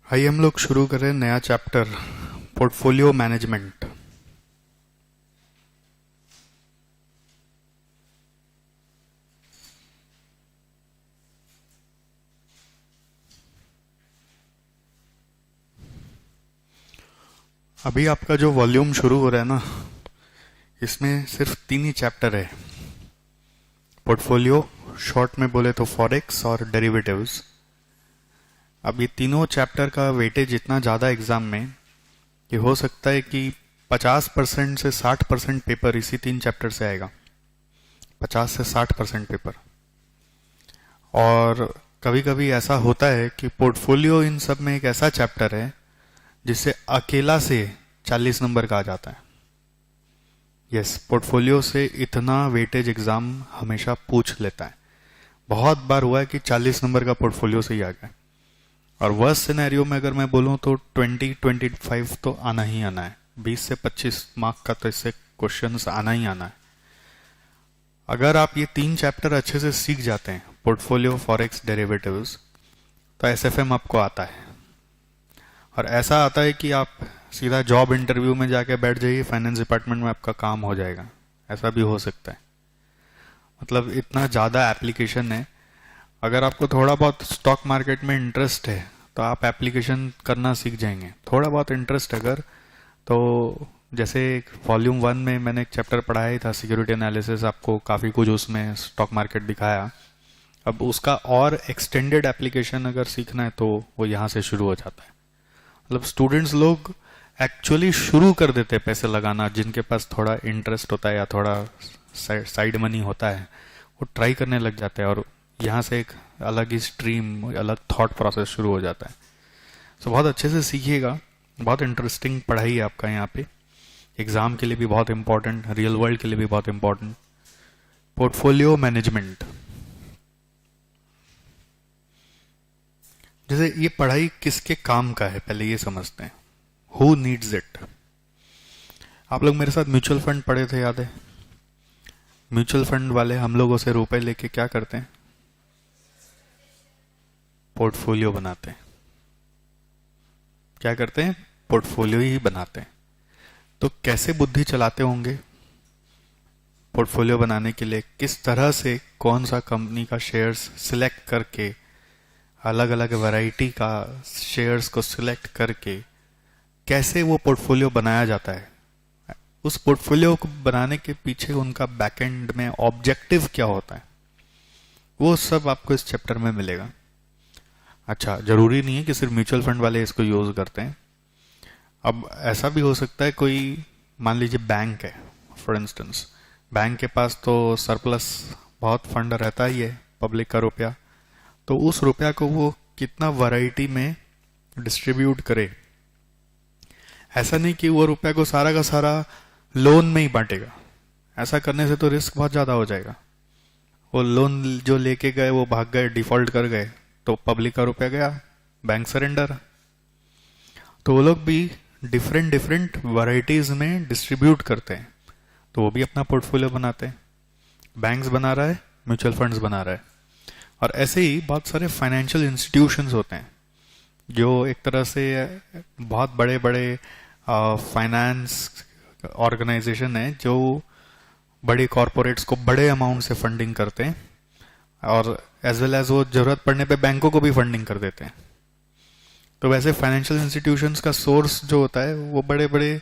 आइए हम लोग शुरू करें नया चैप्टर पोर्टफोलियो मैनेजमेंट। अभी आपका जो वॉल्यूम शुरू हो रहा है ना, इसमें सिर्फ 3 ही चैप्टर है। पोर्टफोलियो, शॉर्ट में बोले तो फॉरेक्स और डेरिवेटिव्स। अब ये तीनों चैप्टर का वेटेज इतना ज़्यादा एग्जाम में कि हो सकता है कि 50% से 60% पेपर इसी 3 चैप्टर से आएगा। 50 से 60% पेपर। और कभी कभी ऐसा होता है कि पोर्टफोलियो इन सब में एक ऐसा चैप्टर है जिससे अकेला से 40 नंबर का आ जाता है। यस, पोर्टफोलियो से इतना वेटेज एग्जाम हमेशा पूछ लेता है। बहुत बार हुआ है कि 40 नंबर का पोर्टफोलियो से ही आ गया। और वर्स्ट सिनेरियो में अगर मैं बोलूं तो 20-25 तो आना ही आना है। 20 से 25 मार्क का तो इससे क्वेश्चंस आना ही आना है। अगर आप ये 3 चैप्टर अच्छे से सीख जाते हैं, पोर्टफोलियो, फॉरेक्स, डेरिवेटिव्स, तो एसएफएम आपको आता है। और ऐसा आता है कि आप सीधा जॉब इंटरव्यू में जाके बैठ जाइए, फाइनेंस डिपार्टमेंट में आपका काम हो जाएगा। ऐसा भी हो सकता है। मतलब इतना ज़्यादा एप्लीकेशन है। अगर आपको थोड़ा बहुत स्टॉक मार्केट में इंटरेस्ट है तो आप एप्लीकेशन करना सीख जाएंगे। थोड़ा बहुत इंटरेस्ट अगर, तो जैसे वॉल्यूम 1 में मैंने एक चैप्टर पढ़ाया ही था, सिक्योरिटी एनालिसिस, आपको काफ़ी कुछ उसमें स्टॉक मार्केट दिखाया। अब उसका और एक्सटेंडेड एप्लीकेशन अगर सीखना है तो वो यहाँ से शुरू हो जाता है। मतलब स्टूडेंट्स लोग एक्चुअली शुरू कर देते हैं पैसे लगाना, जिनके पास थोड़ा इंटरेस्ट होता है या थोड़ा साइड मनी होता है, वो ट्राई करने लग जाते हैं। और यहाँ से एक अलग ही स्ट्रीम, अलग थॉट प्रोसेस शुरू हो जाता है। सो बहुत अच्छे से सीखिएगा। बहुत इंटरेस्टिंग पढ़ाई है आपका यहाँ पे। एग्जाम के लिए भी बहुत इंपॉर्टेंट, रियल वर्ल्ड के लिए भी बहुत इंपॉर्टेंट। Portfolio management. जैसे ये पढ़ाई किसके काम का है, पहले ये समझते हैं। Who needs it. आप लोग मेरे साथ म्यूचुअल फंड पढ़े थे, याद है? म्यूचुअल फंड वाले हम लोगों से रुपए लेके क्या करते हैं? पोर्टफोलियो बनाते हैं। क्या करते हैं? पोर्टफोलियो ही बनाते हैं। तो कैसे बुद्धि चलाते होंगे पोर्टफोलियो बनाने के लिए? किस तरह से कौन सा कंपनी का शेयर्स सिलेक्ट करके, अलग अलग वैरायटी का शेयर्स को सिलेक्ट करके कैसे वो पोर्टफोलियो बनाया जाता है, उस पोर्टफोलियो को बनाने के पीछे उनका बैकएंड में ऑब्जेक्टिव क्या होता है, वो सब आपको इस चैप्टर में मिलेगा। अच्छा, जरूरी नहीं है कि सिर्फ म्यूचुअल फंड वाले इसको यूज करते हैं। अब ऐसा भी हो सकता है, कोई मान लीजिए बैंक है, फॉर इंस्टेंस, बैंक के पास तो सरप्लस बहुत फंड रहता ही है, पब्लिक का रुपया। तो उस रुपया को वो कितना वैरायटी में डिस्ट्रीब्यूट करे। ऐसा नहीं कि वो रुपया को सारा का सारा लोन में ही बांटेगा। ऐसा करने से तो रिस्क बहुत ज्यादा हो जाएगा। वो लोन जो लेके गए वो भाग गए, डिफॉल्ट कर गए, तो पब्लिक का रुपया गया, बैंक सरेंडर। तो वो लोग भी डिफरेंट डिफरेंट वैरायटीज में डिस्ट्रीब्यूट करते हैं, तो वो भी अपना पोर्टफोलियो बनाते हैं। बैंक्स बना रहा है, म्यूचुअल फंड्स बना रहा है। और ऐसे ही बहुत सारे फाइनेंशियल इंस्टीट्यूशंस होते हैं जो एक तरह से बहुत बड़े बड़े फाइनेंस ऑर्गेनाइजेशन है, जो बड़ी कॉरपोरेट्स को बड़े अमाउंट से फंडिंग करते हैं। और एज वेल एज वो जरूरत पड़ने पे बैंकों को भी फंडिंग कर देते हैं। तो वैसे फाइनेंशियल इंस्टीट्यूशंस का सोर्स जो होता है वो बड़े बड़े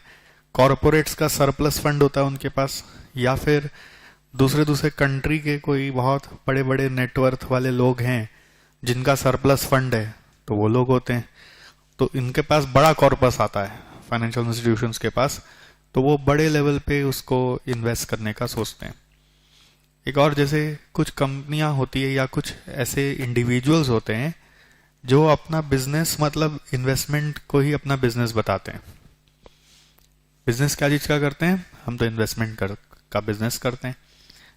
कॉरपोरेट्स का सरप्लस फंड होता है उनके पास, या फिर दूसरे दूसरे कंट्री के कोई बहुत बड़े बड़े नेटवर्थ वाले लोग हैं जिनका सरप्लस फंड है, तो वो लोग होते हैं। तो इनके पास बड़ा कॉर्पस आता है फाइनेंशियल इंस्टीट्यूशंस के पास, तो वो बड़े लेवल पे उसको इन्वेस्ट करने का सोचते हैं। एक और, जैसे कुछ कंपनियां होती है या कुछ ऐसे इंडिविजुअल्स होते हैं जो अपना बिजनेस, मतलब इन्वेस्टमेंट को ही अपना बिजनेस बताते हैं। बिजनेस क्या चीज का करते हैं? हम तो इन्वेस्टमेंट का बिजनेस करते हैं।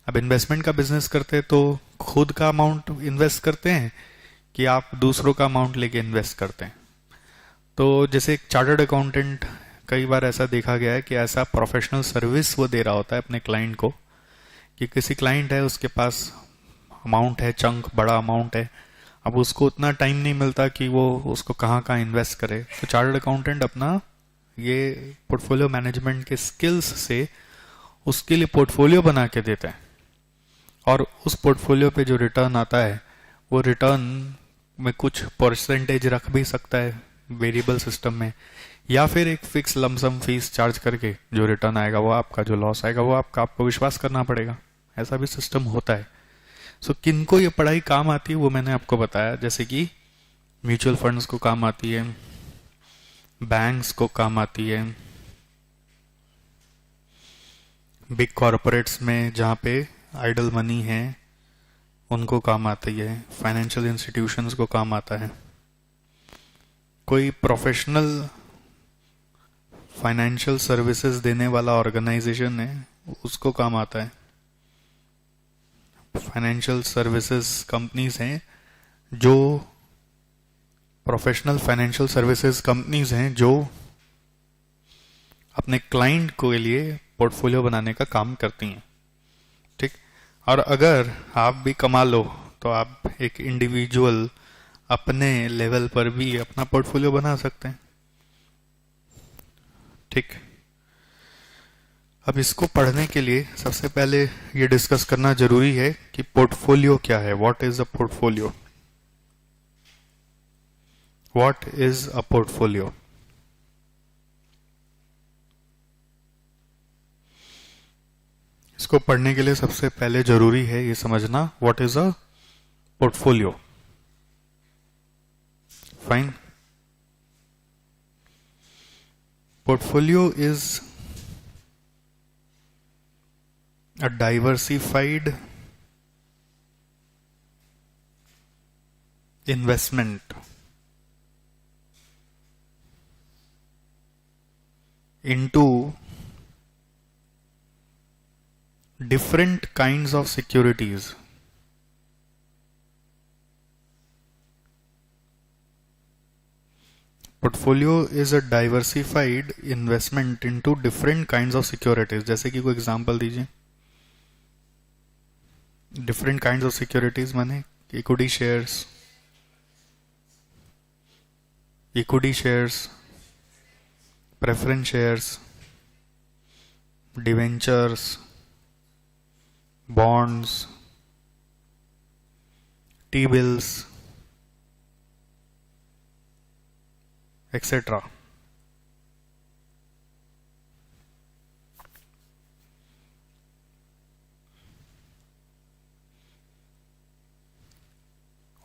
अब इन्वेस्टमेंट का बिजनेस करते हैं तो खुद का अमाउंट इन्वेस्ट करते हैं कि आप दूसरों का अमाउंट लेके इन्वेस्ट करते हैं? तो जैसे एक चार्टर्ड अकाउंटेंट, कई बार ऐसा देखा गया है कि ऐसा प्रोफेशनल सर्विस वो दे रहा होता है अपने क्लाइंट को, कि किसी क्लाइंट है, उसके पास अमाउंट है, चंक बड़ा अमाउंट है। अब उसको उतना टाइम नहीं मिलता कि वो उसको कहाँ कहाँ इन्वेस्ट करे, तो चार्टर्ड अकाउंटेंट अपना ये पोर्टफोलियो मैनेजमेंट के स्किल्स से उसके लिए पोर्टफोलियो बना के देते हैं, और उस पोर्टफोलियो पे जो रिटर्न आता है वो रिटर्न में कुछ परसेंटेज रख भी सकता है वेरिएबल सिस्टम में, या फिर एक फिक्स लमसम फीस चार्ज करके जो रिटर्न आएगा वो आपका, जो लॉस आएगा वो आपका, आपको विश्वास करना पड़ेगा। ऐसा भी सिस्टम होता है। सो किनको ये पढ़ाई काम आती है वो मैंने आपको बताया, जैसे कि म्यूचुअल फंड्स को काम आती है, बैंक्स को काम आती है, बिग कॉरपोरेट्स में जहाँ पे आइडल मनी है उनको काम आती है, फाइनेंशियल इंस्टीट्यूशंस को काम आता है, कोई प्रोफेशनल फाइनेंशियल सर्विसेज देने वाला ऑर्गेनाइजेशन है उसको काम आता है। फाइनेंशियल सर्विसेज कंपनीज हैं जो प्रोफेशनल फाइनेंशियल सर्विसेज कंपनीज हैं जो अपने क्लाइंट के लिए पोर्टफोलियो बनाने का काम करती हैं। ठीक। और अगर आप भी कमा लो तो आप एक इंडिविजुअल अपने लेवल पर भी अपना पोर्टफोलियो बना सकते हैं। ठीक। अब इसको पढ़ने के लिए सबसे पहले ये डिस्कस करना जरूरी है कि पोर्टफोलियो क्या है। What is a portfolio? What is a portfolio? इसको पढ़ने के लिए सबसे पहले जरूरी है ये समझना what is a portfolio. Fine. Portfolio is a diversified investment into different kinds of securities. Portfolio is a diversified investment into different kinds of securities. जैसे कि कोई एग्जांपल दीजिए। डिफरेंट काइंड्स ऑफ सिक्योरिटीज माने equity shares, preference shares, debentures, bonds, T bills, etcetera.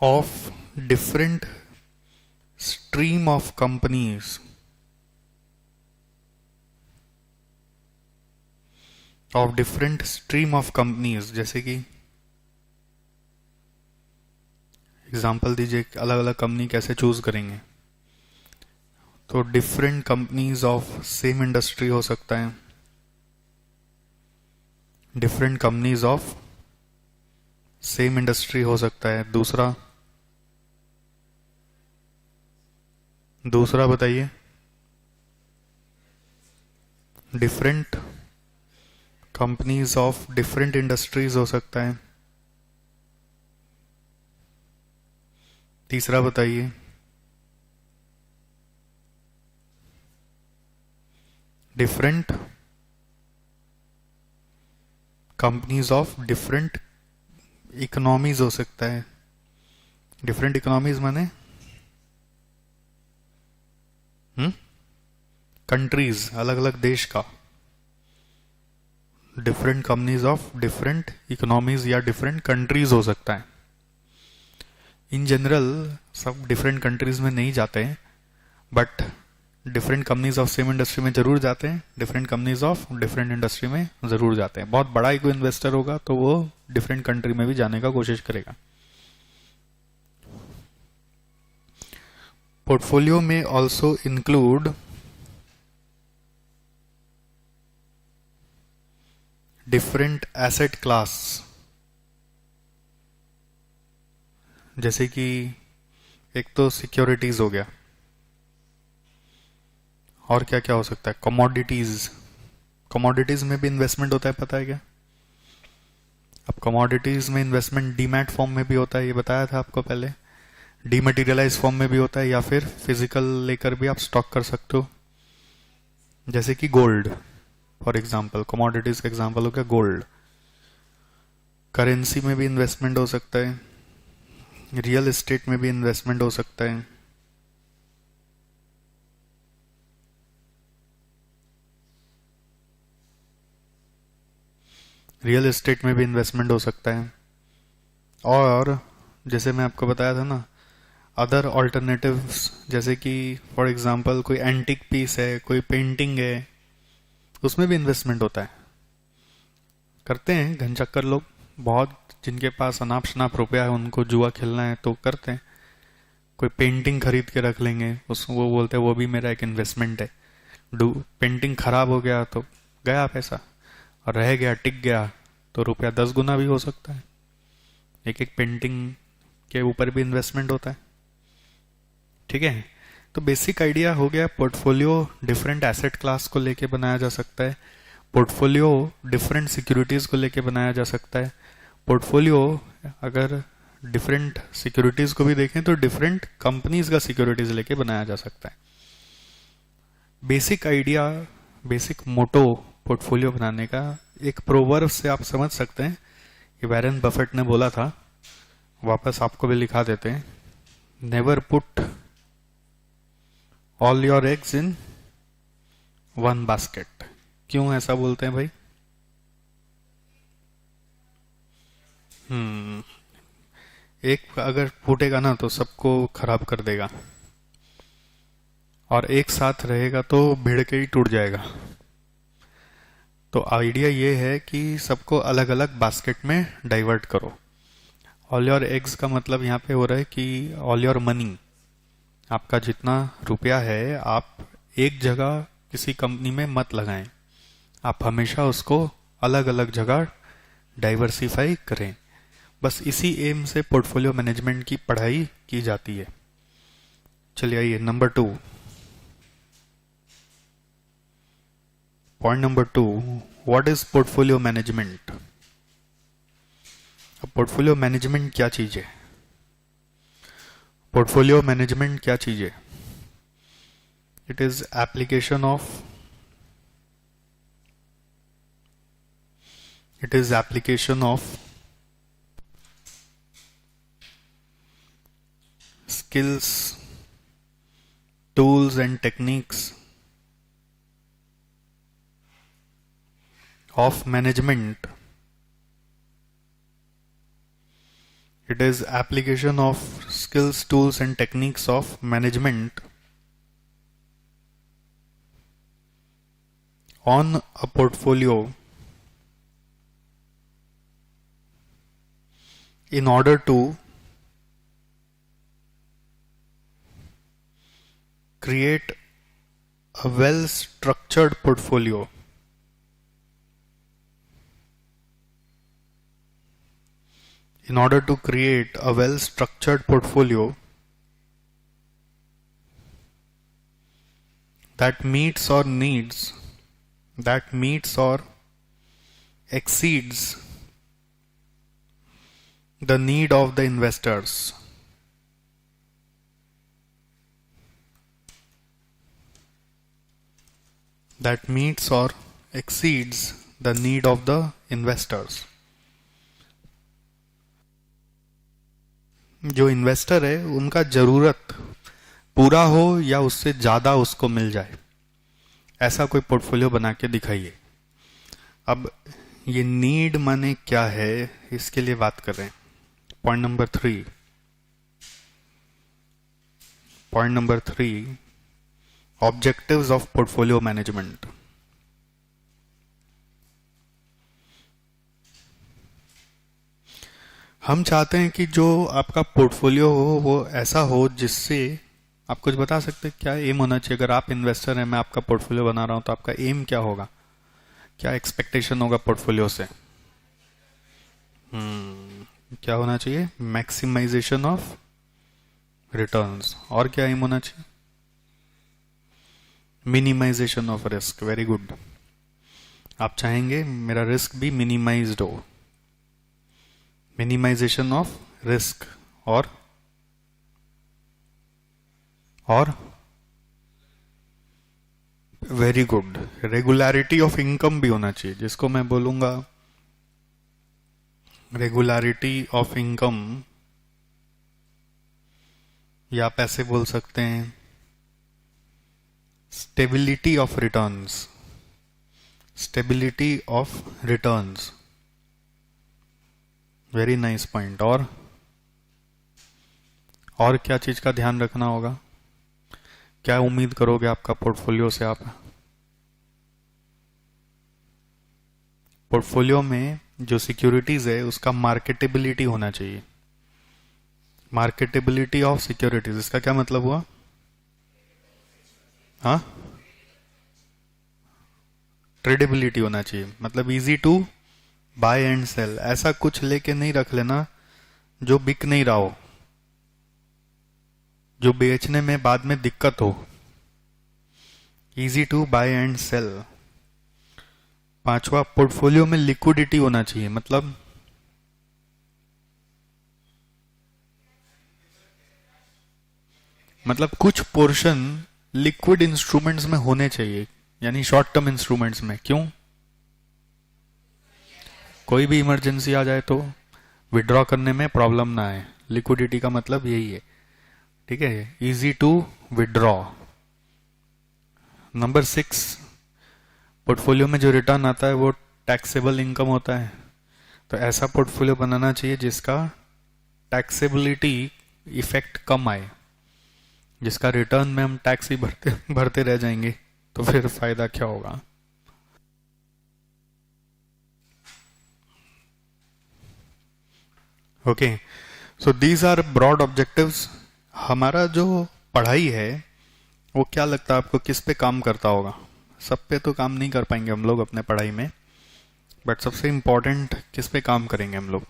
of different stream of companies जैसे कि example दीजिए, अलग अलग कंपनी कैसे चूज करेंगे? तो different companies of same industry हो सकता है, different companies of same industry हो सकता है। दूसरा बताइए। Different companies of different industries हो सकता है। तीसरा बताइए। Different companies of different economies हो सकता है। डिफरेंट इकोनॉमीज माने कंट्रीज, अलग अलग देश का। Different companies of different economies या डिफरेंट कंट्रीज हो सकता है। इन जनरल सब डिफरेंट कंट्रीज में नहीं जाते हैं, but different companies of same industry में जरूर जाते हैं, different companies of different industry में जरूर जाते हैं। बहुत बड़ा कोई इन्वेस्टर होगा तो वो डिफरेंट कंट्री में भी जाने का कोशिश करेगा। पोर्टफोलियो में also include different asset class, जैसे कि एक तो सिक्योरिटीज हो गया, और क्या क्या हो सकता है? कमोडिटीज में भी इन्वेस्टमेंट होता है, पता है क्या? अब कमोडिटीज में इन्वेस्टमेंट डीमैट फॉर्म में भी होता है, ये बताया था आपको पहले। डीमटेरियलाइज फॉर्म में भी होता है या फिर फिजिकल लेकर भी आप स्टॉक कर सकते हो, जैसे कि गोल्ड फॉर एग्जांपल, कमोडिटीज का एग्जांपल हो गया गोल्ड। करेंसी में भी इन्वेस्टमेंट हो सकता है, रियल एस्टेट में भी इन्वेस्टमेंट हो सकता है। रियल एस्टेट में भी इन्वेस्टमेंट हो सकता है। और जैसे मैं आपको बताया था ना, अदर ऑल्टरनेटिव्स, जैसे कि फॉर एग्जांपल कोई एंटिक पीस है, कोई पेंटिंग है, उसमें भी इन्वेस्टमेंट होता है। करते हैं घनचक्कर लोग बहुत, जिनके पास अनाप शनाप रुपया है, उनको जुआ खेलना है तो करते हैं। कोई पेंटिंग खरीद के रख लेंगे, उस वो बोलते हैं वो भी मेरा एक इन्वेस्टमेंट है। पेंटिंग खराब हो गया तो गया पैसा, और रह गया टिक गया तो रुपया 10 गुना भी हो सकता है। एक एक पेंटिंग के ऊपर भी इन्वेस्टमेंट होता है। ठीक है, तो बेसिक आइडिया हो गया। पोर्टफोलियो डिफरेंट एसेट क्लास को लेके बनाया जा सकता है, पोर्टफोलियो डिफरेंट सिक्योरिटीज को लेके बनाया जा सकता है। पोर्टफोलियो अगर डिफरेंट सिक्योरिटीज को भी देखें तो डिफरेंट कंपनीज का सिक्योरिटीज लेके बनाया जा सकता है। बेसिक आइडिया, बेसिक मोटो पोर्टफोलियो बनाने का एक प्रोवर्ब से आप समझ सकते हैं। ये वैरेन बफेट ने बोला था, वापस आपको भी लिखा देते हैं। Never put all your eggs in one basket. क्यों ऐसा बोलते हैं भाई? एक अगर फूटेगा ना तो सबको खराब कर देगा, और एक साथ रहेगा तो भिड़ के ही टूट जाएगा। तो आइडिया ये है कि सबको अलग अलग बास्केट में डाइवर्ट करो। ऑल योर एग्स का मतलब यहाँ पे हो रहा है कि ऑल योर मनी, आपका जितना रुपया है आप एक जगह किसी कंपनी में मत लगाएं, आप हमेशा उसको अलग अलग जगह डाइवर्सिफाई करें। बस इसी एम से पोर्टफोलियो मैनेजमेंट की पढ़ाई की जाती है। चलिए आइए number 2, point number 2, what is portfolio management. अब पोर्टफोलियो मैनेजमेंट क्या चीज है? पोर्टफोलियो मैनेजमेंट क्या चीज है? It is application of skills, tools and techniques of management. It is application of skills, tools and techniques of management on a portfolio in order to create a well structured portfolio. In order to create a well structured portfolio that meets or exceeds the need of the investors. That meets or exceeds the need of the investors. जो investor है उनका जरूरत पूरा हो या उससे ज्यादा उसको मिल जाए, ऐसा कोई पोर्टफोलियो बना के दिखाइए। अब ये नीड माने क्या है, इसके लिए बात कर रहे हैं। Point number 3, objectives of portfolio management. हम चाहते हैं कि जो आपका पोर्टफोलियो हो वो ऐसा हो जिससे आप कुछ बता सकते हैं क्या एम होना चाहिए। अगर आप इन्वेस्टर हैं, मैं आपका पोर्टफोलियो बना रहा हूं, तो आपका एम क्या होगा, क्या एक्सपेक्टेशन होगा पोर्टफोलियो से? क्या होना चाहिए? Maximization of returns. और क्या एम होना चाहिए? Minimization of risk. Very good. आप चाहेंगे मेरा रिस्क भी मिनिमाइज्ड हो, मिनिमाइजेशन ऑफ रिस्क और और very good, regularity of income भी होना चाहिए, जिसको मैं बोलूंगा रेगुलरिटी ऑफ इनकम, या आप ऐसे बोल सकते हैं stability of returns, stability of returns, very nice point. और क्या चीज का ध्यान रखना होगा? क्या उम्मीद करोगे आपका पोर्टफोलियो से? आप पोर्टफोलियो में जो सिक्योरिटीज है उसका मार्केटेबिलिटी होना चाहिए। मार्केटेबिलिटी ऑफ सिक्योरिटीज, इसका क्या मतलब हुआ? हाँ, ट्रेडेबिलिटी होना चाहिए, मतलब easy to buy and sell. ऐसा कुछ लेके नहीं रख लेना जो बिक नहीं रहा हो, जो बेचने में बाद में दिक्कत हो। Easy to buy and sell. पांचवा, पोर्टफोलियो में लिक्विडिटी होना चाहिए, मतलब कुछ पोर्शन लिक्विड इंस्ट्रूमेंट्स में होने चाहिए, यानी शॉर्ट टर्म इंस्ट्रूमेंट्स में। क्यों? कोई भी इमरजेंसी आ जाए तो विड्रॉ करने में प्रॉब्लम ना आए। लिक्विडिटी का मतलब यही है, ठीक है, easy to withdraw. Number 6, portfolio में जो रिटर्न आता है वो टैक्सेबल इनकम होता है। तो ऐसा पोर्टफोलियो बनाना चाहिए जिसका टैक्सेबिलिटी इफेक्ट कम आए, जिसका रिटर्न में हम टैक्स ही भरते भरते रह जाएंगे, तो फिर फायदा क्या होगा? Okay, so these are broad objectives. हमारा जो पढ़ाई है वो क्या लगता है आपको किस पे काम करता होगा? सब पे तो काम नहीं कर पाएंगे हम लोग अपने पढ़ाई में, बट सबसे इंपॉर्टेंट किस पे काम करेंगे हम लोग?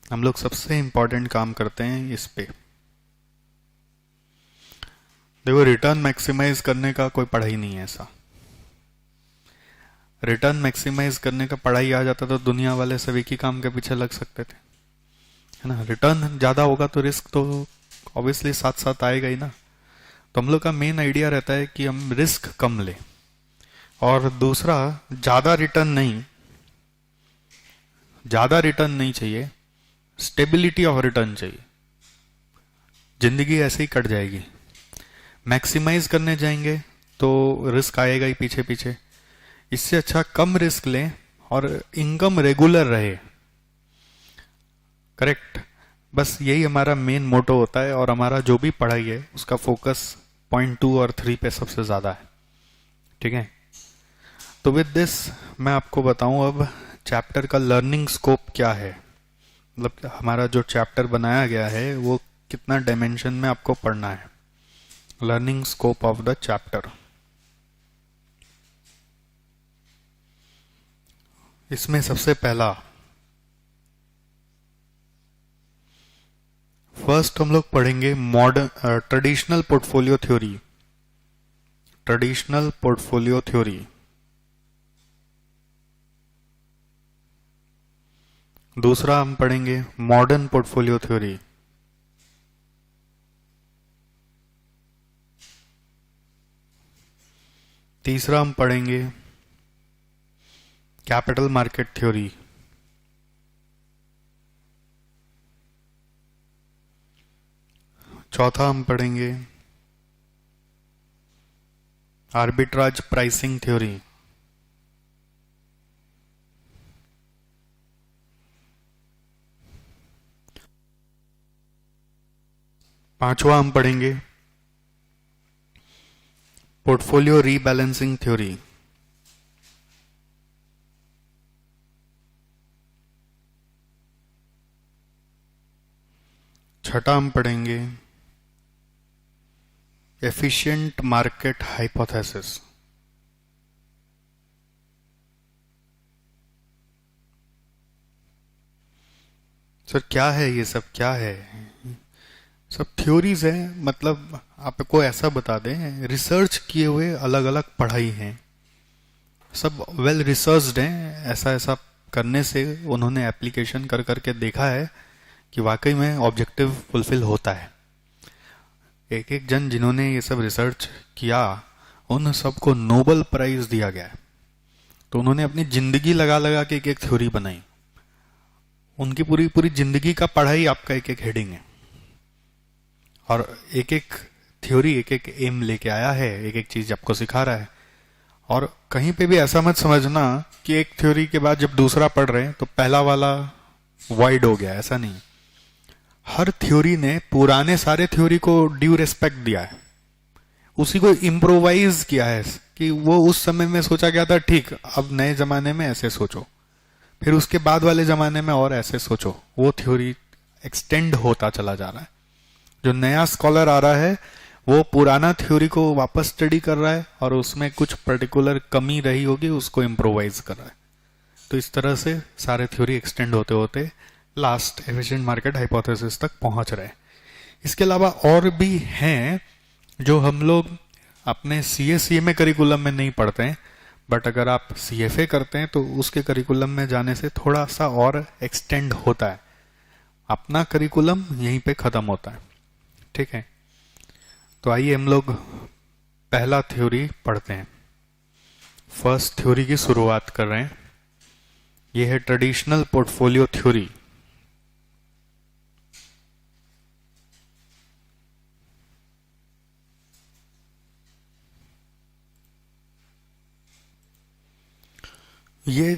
हम लोग सबसे इंपॉर्टेंट काम करते हैं इस पे। देखो, रिटर्न मैक्सिमाइज करने का कोई पढ़ाई नहीं है ऐसा। रिटर्न मैक्सिमाइज करने का पढ़ाई आ जाता तो दुनिया वाले सभी की काम के पीछे लग सकते थे, है ना। रिटर्न ज्यादा होगा तो रिस्क तो ऑब्वियसली साथ साथ आएगा ही ना। तो हम लोग का मेन आइडिया रहता है कि हम रिस्क कम लें, और दूसरा ज्यादा रिटर्न नहीं, ज्यादा रिटर्न नहीं चाहिए, स्टेबिलिटी ऑफ रिटर्न चाहिए। जिंदगी ऐसे ही कट जाएगी। मैक्सिमाइज करने जाएंगे तो रिस्क आएगा ही पीछे पीछे। इससे अच्छा कम रिस्क लें और इनकम रेगुलर रहे। करेक्ट, बस यही हमारा मेन मोटो होता है, और हमारा जो भी पढ़ाई है उसका फोकस पॉइंट 2 और 3 पे सबसे ज्यादा है, ठीक है। तो विद दिस मैं आपको बताऊं अब चैप्टर का लर्निंग स्कोप क्या है, मतलब हमारा जो चैप्टर बनाया गया है वो कितना डायमेंशन में आपको पढ़ना है। Learning scope of the chapter, इसमें सबसे पहला, फर्स्ट हम लोग पढ़ेंगे modern traditional portfolio theory. Traditional portfolio theory. दूसरा हम पढ़ेंगे मॉडर्न पोर्टफोलियो थ्योरी। तीसरा हम पढ़ेंगे कैपिटल मार्केट थ्योरी। चौथा हम पढ़ेंगे आर्बिट्राज प्राइसिंग थ्योरी। पांचवा हम पढ़ेंगे पोर्टफोलियो रीबैलेंसिंग थ्योरी। छठा हम पढ़ेंगे एफिशिएंट मार्केट हाइपोथेसिस। सर क्या है ये सब, क्या है? सब थ्योरीज है, मतलब आपको ऐसा बता दें रिसर्च किए हुए अलग अलग पढ़ाई हैं, सब वेल रिसर्च्ड हैं। ऐसा ऐसा करने से उन्होंने एप्लीकेशन कर करके देखा है कि वाकई में ऑब्जेक्टिव फुलफिल होता है। एक एक जन जिन्होंने ये सब रिसर्च किया, उन सबको नोबेल प्राइज दिया गया है। तो उन्होंने अपनी जिंदगी लगा लगा के एक एक थ्योरी बनाई। उनकी पूरी पूरी जिंदगी का पढ़ाई आपका एक एक हेडिंग है, और एक एक थ्योरी एक एक एम लेके आया है, एक एक चीज आपको सिखा रहा है। और कहीं पे भी ऐसा मत समझना कि एक थ्योरी के बाद जब दूसरा पढ़ रहे हैं तो पहला वाला वाइड हो गया, ऐसा नहीं। हर थ्योरी ने पुराने सारे थ्योरी को ड्यू रिस्पेक्ट दिया है, उसी को इम्प्रोवाइज किया है कि वो उस समय में सोचा गया था, ठीक, अब नए जमाने में ऐसे सोचो, फिर उसके बाद वाले जमाने में और ऐसे सोचो। वो थ्योरी एक्सटेंड होता चला जा रहा है। जो नया स्कॉलर आ रहा है वो पुराना थ्योरी को वापस स्टडी कर रहा है और उसमें कुछ पर्टिकुलर कमी रही होगी उसको इम्प्रोवाइज कर रहा है। तो इस तरह से सारे थ्योरी एक्सटेंड होते होते लास्ट एफिशिएंट मार्केट हाइपोथेसिस तक पहुंच रहे हैं। इसके अलावा और भी हैं जो हम लोग अपने CA/CMA करिकुलम में नहीं पढ़ते हैं, बट अगर आप CFA करते हैं तो उसके करिकुलम में जाने से थोड़ा सा और एक्सटेंड होता है। अपना करिकुलम यहीं पे खत्म होता है, ठीक है। तो आइए हम लोग पहला थ्योरी पढ़ते हैं। फर्स्ट थ्योरी की शुरुआत कर रहे हैं। यह है ट्रेडिशनल पोर्टफोलियो थ्योरी। ये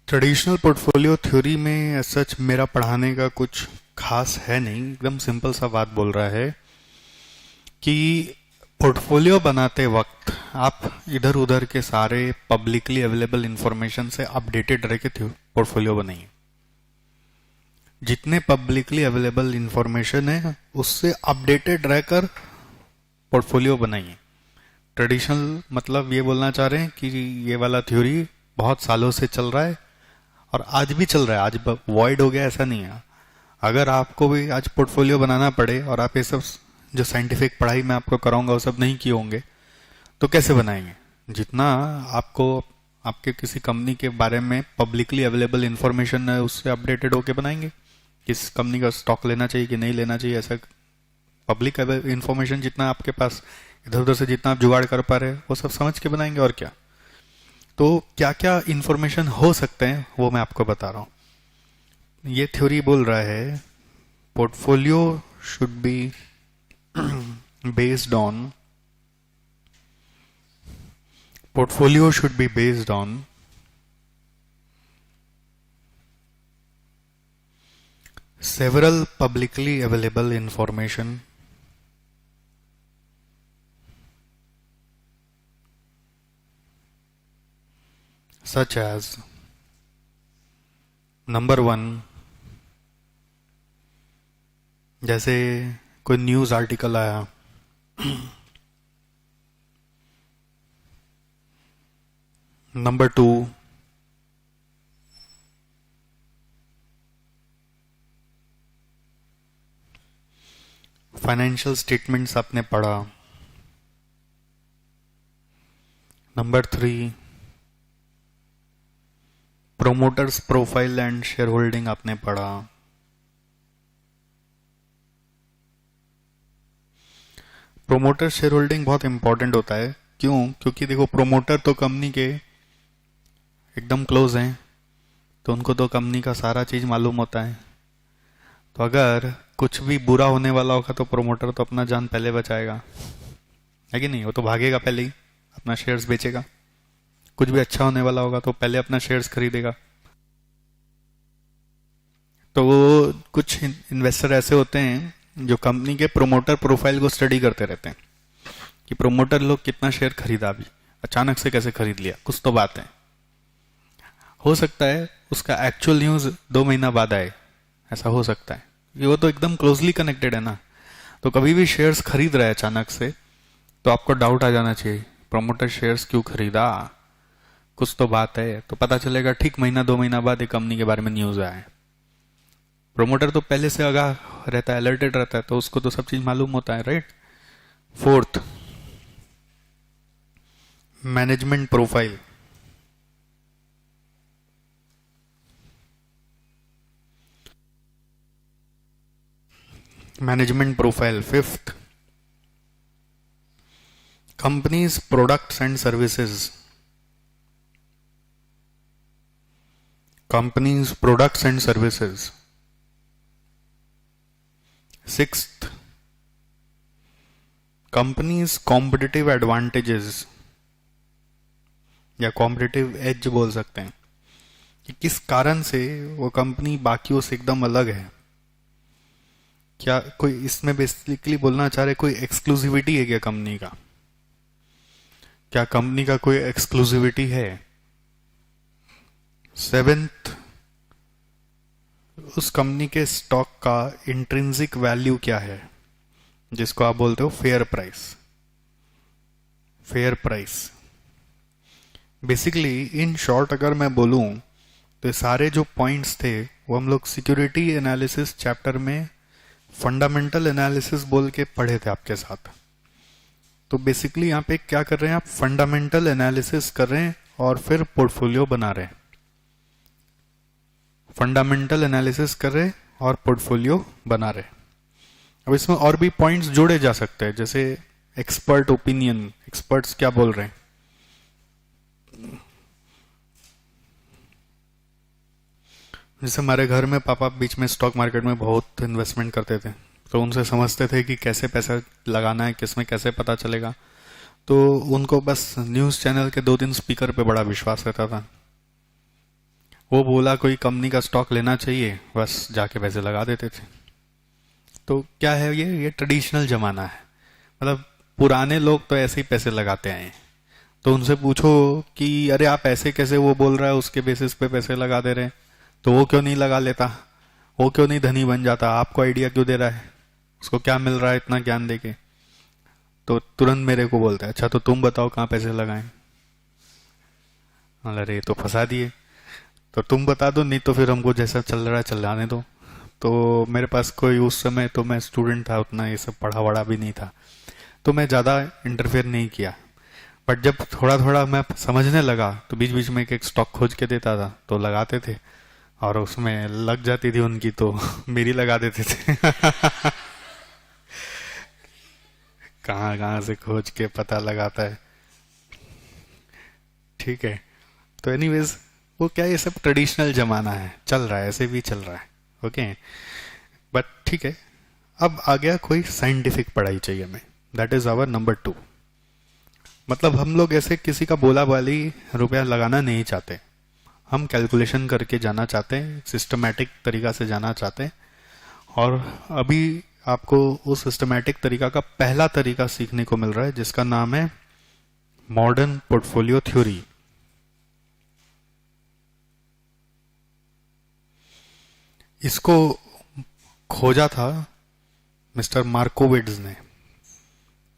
ट्रेडिशनल पोर्टफोलियो थ्योरी में सच मेरा पढ़ाने का कुछ खास है नहीं, एकदम सिंपल सा बात बोल रहा है कि पोर्टफोलियो बनाते वक्त आप इधर उधर के सारे पब्लिकली अवेलेबल इंफॉर्मेशन से अपडेटेड रह के पोर्टफोलियो बनाइए। जितने पब्लिकली अवेलेबल इंफॉर्मेशन है उससे अपडेटेड रहकर पोर्टफोलियो बनाइए। ट्रेडिशनल मतलब ये बोलना चाह रहे हैं कि ये वाला थ्योरी बहुत सालों से चल रहा है और आज भी चल रहा है, आज वॉइड हो गया ऐसा नहीं है। अगर आपको भी आज पोर्टफोलियो बनाना पड़े और आप ये सब जो साइंटिफिक पढ़ाई मैं आपको कराऊंगा वो सब नहीं किए होंगे तो कैसे बनाएंगे? जितना आपको आपके किसी कंपनी के बारे में पब्लिकली अवेलेबल इंफॉर्मेशन है उससे अपडेटेड होके बनाएंगे। किस कंपनी का स्टॉक लेना चाहिए कि नहीं लेना चाहिए, ऐसा पब्लिक इंफॉर्मेशन जितना आपके पास इधर उधर से जितना आप जुगाड़ कर पा रहे हैं वो सब समझ के बनाएंगे। और क्या, तो क्या क्या इंफॉर्मेशन हो सकते हैं वो मैं आपको बता रहा हूं। ये थ्योरी बोल रहा है portfolio should be based on portfolio should be based on several publicly available information such as number 1, जैसे कोई न्यूज आर्टिकल आया, नंबर 2, फाइनेंशियल स्टेटमेंट्स आपने पढ़ा, number 3, promoters profile and share holding आपने पढ़ा, प्रोमोटर शेयर होल्डिंग बहुत important होता है। क्यों? क्योंकि देखो प्रोमोटर तो कंपनी के एकदम क्लोज हैं, तो उनको तो कंपनी का सारा चीज मालूम होता है। तो अगर कुछ भी बुरा होने वाला होगा तो प्रोमोटर तो अपना जान पहले बचाएगा, है कि नहीं? वो तो भागेगा पहले ही, अपना शेयर्स बेचेगा। कुछ भी अच्छा होने वाला होगा तो पहले अपना शेयर्स खरीदेगा। तो कुछ इन्वेस्टर ऐसे होते हैं जो कंपनी के प्रोमोटर प्रोफाइल को स्टडी करते रहते हैं कि प्रोमोटर लोग कितना शेयर खरीदा, अभी अचानक से कैसे खरीद लिया, कुछ तो बात है। हो सकता है उसका एक्चुअल न्यूज 2 महीना बाद आए, ऐसा हो सकता है, ये वो तो एकदम क्लोजली कनेक्टेड है ना। तो कभी भी शेयर्स खरीद रहा है अचानक से तो आपको डाउट आ जाना चाहिए, प्रोमोटर शेयर्स क्यों खरीदा, कुछ तो बात है। तो पता चलेगा ठीक 1-2 महीना बाद एक कंपनी के बारे में न्यूज आया है। प्रोमोटर तो पहले से आगाह रहता है, अलर्टेड रहता है, तो उसको तो सब चीज मालूम होता है, right. 4th, management profile. Management profile 5th, companies products and services, companies products and services. Sixth, companies competitive advantages या कॉम्पिटिटिव एज बोल सकते हैं, कि किस कारण से वो कंपनी बाकियों से एकदम अलग है। क्या कोई इसमें बेसिकली बोलना चाह रहे कोई एक्सक्लूसिविटी है क्या कंपनी का, क्या कंपनी का कोई एक्सक्लूसिविटी है। सेवेंथ, उस कंपनी के स्टॉक का इंट्रिंसिक वैल्यू क्या है, जिसको आप बोलते हो fair price. Fair price basically in short अगर मैं बोलूं तो सारे जो पॉइंट्स थे वो हम लोग सिक्योरिटी एनालिसिस चैप्टर में फंडामेंटल एनालिसिस बोल के पढ़े थे आपके साथ। तो बेसिकली यहाँ पे क्या कर रहे हैं आप, फंडामेंटल एनालिसिस कर रहे हैं और फिर पोर्टफोलियो बना रहे हैं। फंडामेंटल एनालिसिस कर रहे हैं और पोर्टफोलियो बना रहे हैं। अब इसमें और भी पॉइंट्स जोड़े जा सकते हैं, जैसे एक्सपर्ट ओपिनियन, एक्सपर्ट्स क्या बोल रहे हैं। जैसे हमारे घर में पापा बीच में स्टॉक मार्केट में बहुत इन्वेस्टमेंट करते थे, तो उनसे समझते थे कि कैसे पैसा लगाना है, किसमें कैसे पता चलेगा। तो उनको बस न्यूज़ चैनल के 2-3 स्पीकर पे बड़ा विश्वास रहता था। वो बोला कोई कंपनी का स्टॉक लेना चाहिए, बस जाके पैसे लगा देते थे। तो क्या है ये ट्रेडिशनल जमाना है, मतलब पुराने लोग तो ऐसे ही पैसे लगाते आए हैं। तो उनसे पूछो कि अरे आप ऐसे कैसे, वो बोल रहा है उसके बेसिस पे पैसे लगा दे रहे हैं, तो वो क्यों नहीं लगा लेता, वो क्यों नहीं धनी बन जाता, आपको आइडिया क्यों दे रहा है, उसको क्या मिल रहा है इतना ज्ञान देके। तो तुरंत मेरे को बोलता है अच्छा तो तुम बताओ कहाँ पैसे लगाएं। अरे तो फंसा दिए, तो तुम बता दो, नहीं तो फिर हमको जैसा चल रहा है चलाने दो। तो मेरे पास कोई उस समय, तो मैं स्टूडेंट था, उतना ये सब पढ़ा वढ़ा भी नहीं था, तो मैं ज़्यादा इंटरफेयर नहीं किया। बट जब थोड़ा थोड़ा मैं समझने लगा तो बीच बीच में एक स्टॉक खोज के देता था, तो लगाते थे और उसमें लग जाती थी उनकी, तो मेरी लगा देते थे। कहाँ कहाँ से खोज के पता लगाता है। ठीक है, तो एनीवेज वो क्या, ये सब ट्रेडिशनल जमाना है, चल रहा है, ऐसे भी चल रहा है। ओके, बट ठीक है, अब आ गया कोई साइंटिफिक पढ़ाई चाहिए हमें, दैट इज आवर नंबर 2। मतलब हम लोग ऐसे किसी का बोला बाली रुपया लगाना नहीं चाहते, हम कैलकुलेशन करके जाना चाहते हैं, सिस्टमैटिक तरीका से जाना चाहते हैं। और अभी आपको उस सिस्टमैटिक तरीका का पहला तरीका सीखने को मिल रहा है, जिसका नाम है मॉडर्न पोर्टफोलियो थ्योरी। इसको खोजा था मिस्टर मार्कोविट्ज ने,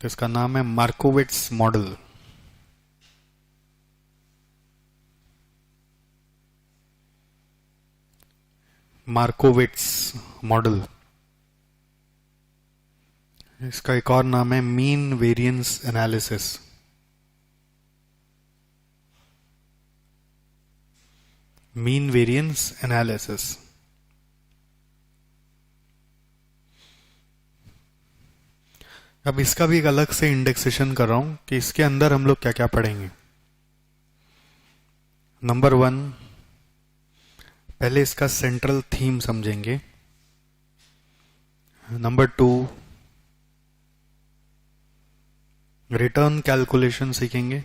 तो इसका नाम है मार्कोविट्ज मॉडल। मार्कोविट्ज मॉडल, इसका एक और नाम है mean variance analysis. Mean variance analysis. अब इसका भी एक अलग से इंडेक्सेशन कर रहा हूं कि इसके अंदर हम लोग क्या क्या पढ़ेंगे। नंबर 1, पहले इसका सेंट्रल थीम समझेंगे। नंबर 2, रिटर्न कैलकुलेशन सीखेंगे।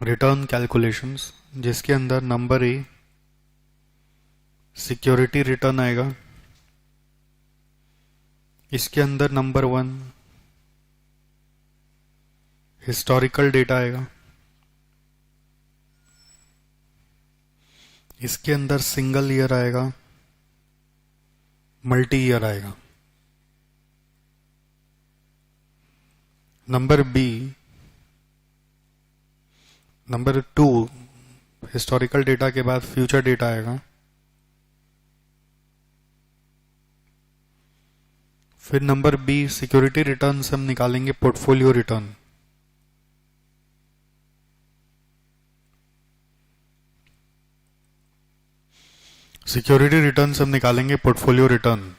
रिटर्न कैलकुलेशंस, जिसके अंदर नंबर ए सिक्योरिटी रिटर्न आएगा, इसके अंदर नंबर 1 हिस्टोरिकल डेटा आएगा, इसके अंदर सिंगल ईयर आएगा, मल्टी ईयर आएगा। Number B, number 2 historical data के बाद फ्यूचर डेटा आएगा, फिर नंबर बी सिक्योरिटी रिटर्न से हम निकालेंगे पोर्टफोलियो रिटर्न। सिक्योरिटी रिटर्न से हम निकालेंगे portfolio return.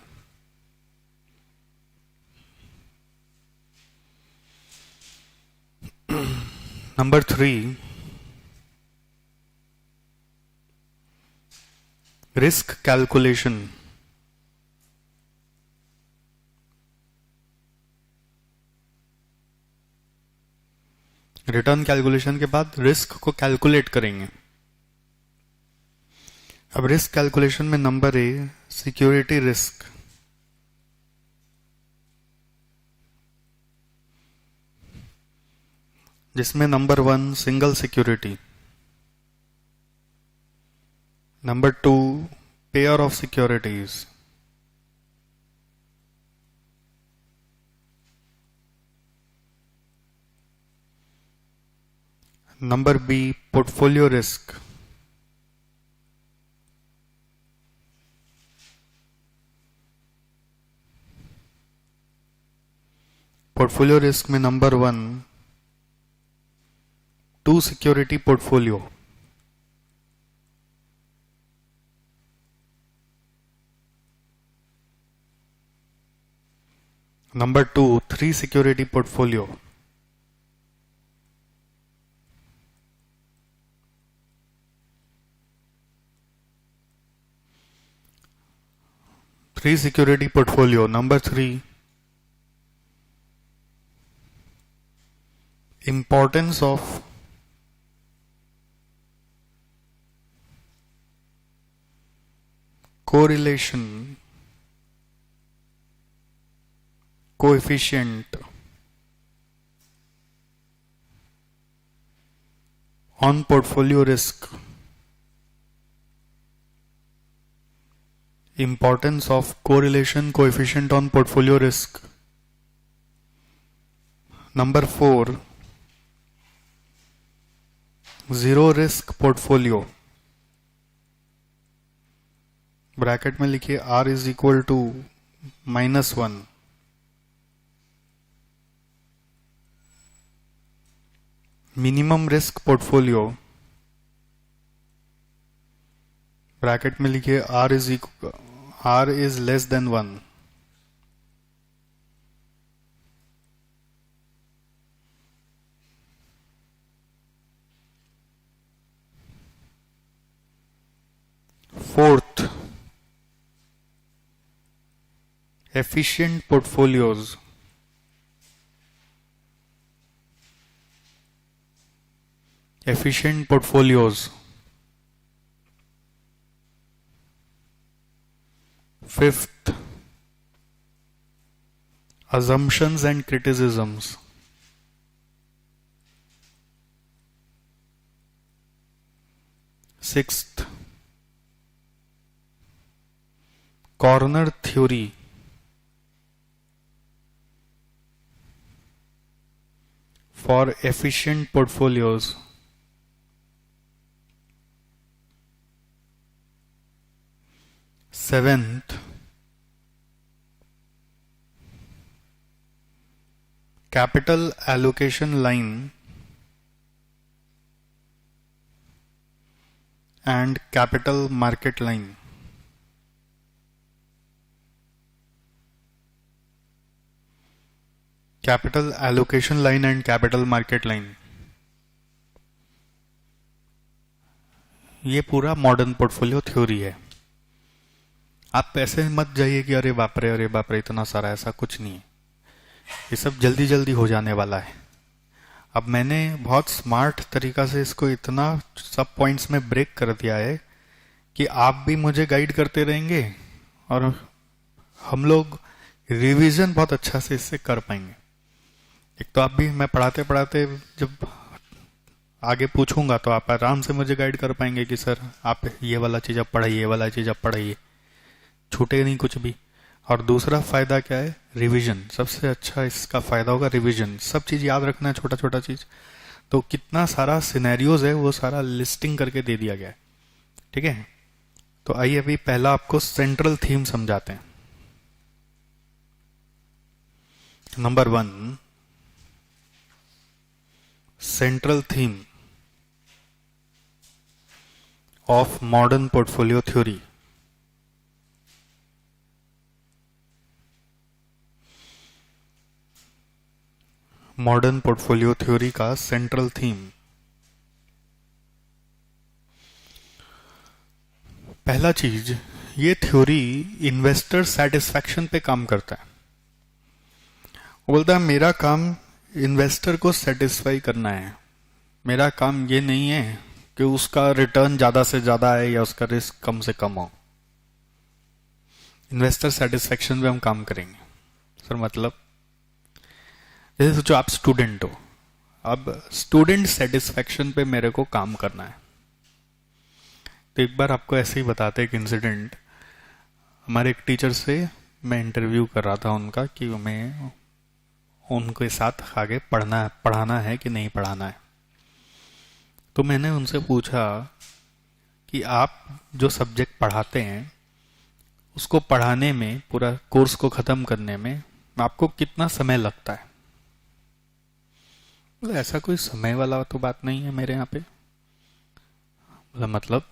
Number 3, risk calculation. Return calculation के बाद रिस्क को कैलकुलेट करेंगे। अब रिस्क कैलकुलेशन में नंबर ए, सिक्योरिटी रिस्क। जिसमें number 1 single security, number 2 pair of securities, number B portfolio risk, portfolio risk में number 1 two security portfolio, number 2 3 सिक्योरिटी पोर्टफोलियो, three security portfolio, number 3 importance of correlation coefficient on portfolio risk, importance of correlation coefficient on portfolio risk. Number 4 zero risk portfolio, bracket में लिखिए R is equal to -1, minimum risk portfolio, bracket में लिखिए R is less than 1, fourth efficient portfolios, efficient portfolios, fifth assumptions and criticisms, sixth corner theory, for efficient portfolios, seventh capital allocation line and capital market line, capital allocation line and capital market line. ये पूरा modern portfolio theory है। आप ऐसे मत जाइए कि अरे बाप रे इतना सारा, ऐसा कुछ नहीं है। ये सब जल्दी जल्दी हो जाने वाला है। अब मैंने बहुत स्मार्ट तरीका से इसको इतना सब पॉइंट्स में ब्रेक कर दिया है कि आप भी मुझे गाइड करते रहेंगे और हम लोग रिवीजन बहुत अच्छा से इससे कर पाएंगे। एक तो आप भी, मैं पढ़ाते पढ़ाते जब आगे पूछूंगा तो आप आराम से मुझे गाइड कर पाएंगे कि सर आप ये वाला चीज आप पढ़ाइए, ये वाला चीज आप पढ़ाइए, छूटे नहीं कुछ भी। और दूसरा फायदा क्या है? रिवीजन। सबसे अच्छा इसका फायदा होगा रिवीजन। सब चीज याद रखना है, छोटा छोटा चीज। तो कितना सारा सिनेरियोज है वो सारा लिस्टिंग करके दे दिया गया है। ठीक है, तो आइए अभी पहला आपको सेंट्रल थीम समझाते हैं। Number 1, central theme of modern portfolio theory. Modern portfolio theory का सेंट्रल थीम। पहला चीज, ये थ्योरी इन्वेस्टर सेटिस्फैक्शन पे काम करता है। वो बोलता है मेरा काम इन्वेस्टर को सेटिस्फाई करना है, मेरा काम ये नहीं है कि उसका रिटर्न ज्यादा से ज्यादा आए या उसका रिस्क कम से कम हो। इन्वेस्टर सेटिस्फैक्शन पे हम काम करेंगे। सर मतलब, जैसे सोचो आप स्टूडेंट हो, अब स्टूडेंट सेटिस्फैक्शन पे मेरे को काम करना है। तो एक बार आपको ऐसे ही बताते एक इंसिडेंट। हमारे एक टीचर से मैं इंटरव्यू कर रहा था उनका कि मैं उनके साथ आगे पढ़ाना है कि नहीं पढ़ाना है। तो मैंने उनसे पूछा कि आप जो सब्जेक्ट पढ़ाते हैं उसको पढ़ाने में, पूरा कोर्स को खत्म करने में आपको कितना समय लगता है। ऐसा कोई समय वाला तो बात नहीं है मेरे यहाँ पे। मतलब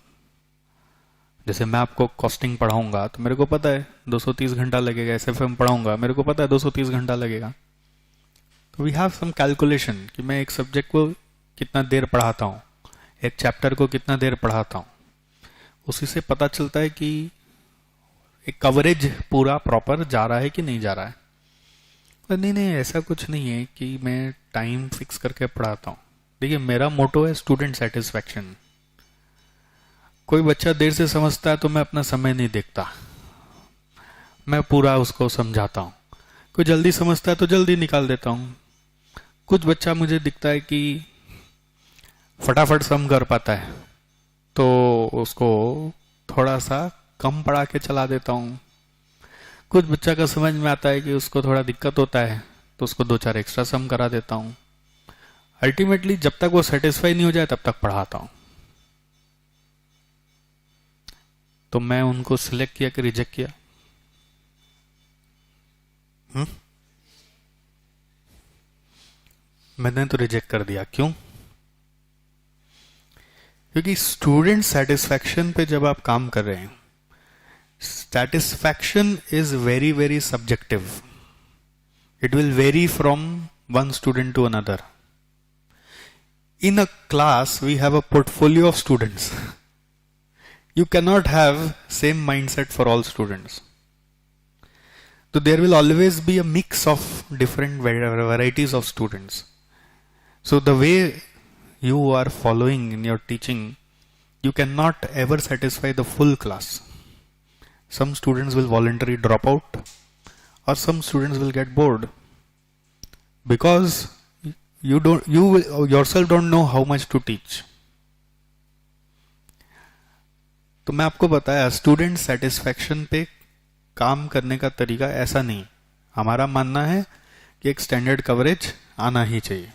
जैसे मैं आपको कॉस्टिंग पढ़ाऊंगा तो मेरे को पता है 230 घंटा लगेगा, एसएफएम पढ़ाऊंगा मेरे को पता है 230 घंटा लगेगा। तो वी हैव सम कैलकुलेशन कि मैं एक सब्जेक्ट को कितना देर पढ़ाता हूँ, एक चैप्टर को कितना देर पढ़ाता हूँ। उसी से पता चलता है कि एक कवरेज पूरा प्रॉपर जा रहा है कि नहीं जा रहा है। नहीं, ऐसा कुछ नहीं है कि मैं टाइम फिक्स करके पढ़ाता हूँ। देखिए मेरा मोटो है स्टूडेंट सेटिस्फैक्शन। कोई बच्चा देर से समझता है तो मैं अपना समय नहीं देखता, मैं पूरा उसको समझाता हूँ। कोई जल्दी समझता है तो जल्दी निकाल देता हूँ। कुछ बच्चा मुझे दिखता है कि फटाफट सम कर पाता है तो उसको थोड़ा सा कम पढ़ा के चला देता हूँ। कुछ बच्चा का समझ में आता है कि उसको थोड़ा दिक्कत होता है तो उसको 2-4 एक्स्ट्रा सम करा देता हूँ। अल्टीमेटली जब तक वो सेटिस्फाई नहीं हो जाए तब तक पढ़ाता हूँ। तो मैं उनको सिलेक्ट किया कि रिजेक्ट किया? मैंने तो रिजेक्ट कर दिया। क्यों? क्योंकि स्टूडेंट सेटिस्फैक्शन पे जब आप काम कर रहे हैं, satisfaction is very very subjective. It will vary from one student to another. In a class, we have a portfolio of students. You cannot have same mindset for all students. So there will always be a mix of different varieties of students. So the way you are following in your teaching, you cannot ever satisfy the full class. Some students will voluntarily drop out, or some students will get bored because you yourself don't know how much to teach. तो मैं आपको बताया student satisfaction पे काम करने का तरीका ऐसा नहीं। हमारा मानना है कि एक स्टैंडर्ड कवरेज आना ही चाहिए।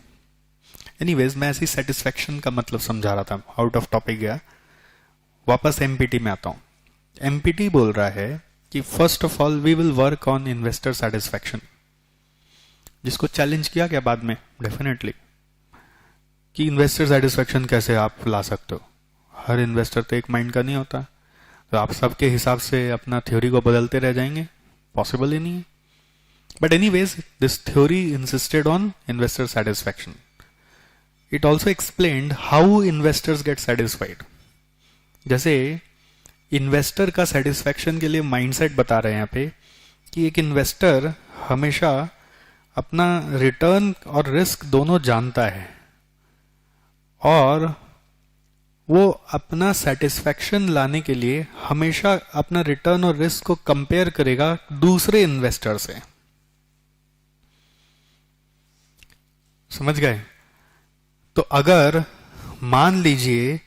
एनीवेज, मैं ऐसी सेटिस्फैक्शन का मतलब समझा रहा था, आउट ऑफ टॉपिक गया। वापस एमपीटी में आता हूं। एमपीटी बोल रहा है कि first of all we will work on investor satisfaction, जिसको चैलेंज किया गया बाद में डेफिनेटली कि इन्वेस्टर सेटिस्फैक्शन कैसे आप ला सकते हो। हर इन्वेस्टर तो एक माइंड का नहीं होता, तो आप सबके हिसाब से अपना थ्योरी को बदलते रह जाएंगे, पॉसिबल ही नहीं है। But anyways, this theory insisted on investor satisfaction. It also explained how investors gate satisfied. जैसे इन्वेस्टर का सेटिस्फैक्शन के लिए माइंडसेट बता रहे हैं यहाँ पे कि एक इन्वेस्टर हमेशा अपना रिटर्न और रिस्क दोनों जानता है और वो अपना सेटिस्फैक्शन लाने के लिए हमेशा अपना रिटर्न और रिस्क को कंपेयर करेगा दूसरे इन्वेस्टर से. समझ गए? तो अगर मान लीजिए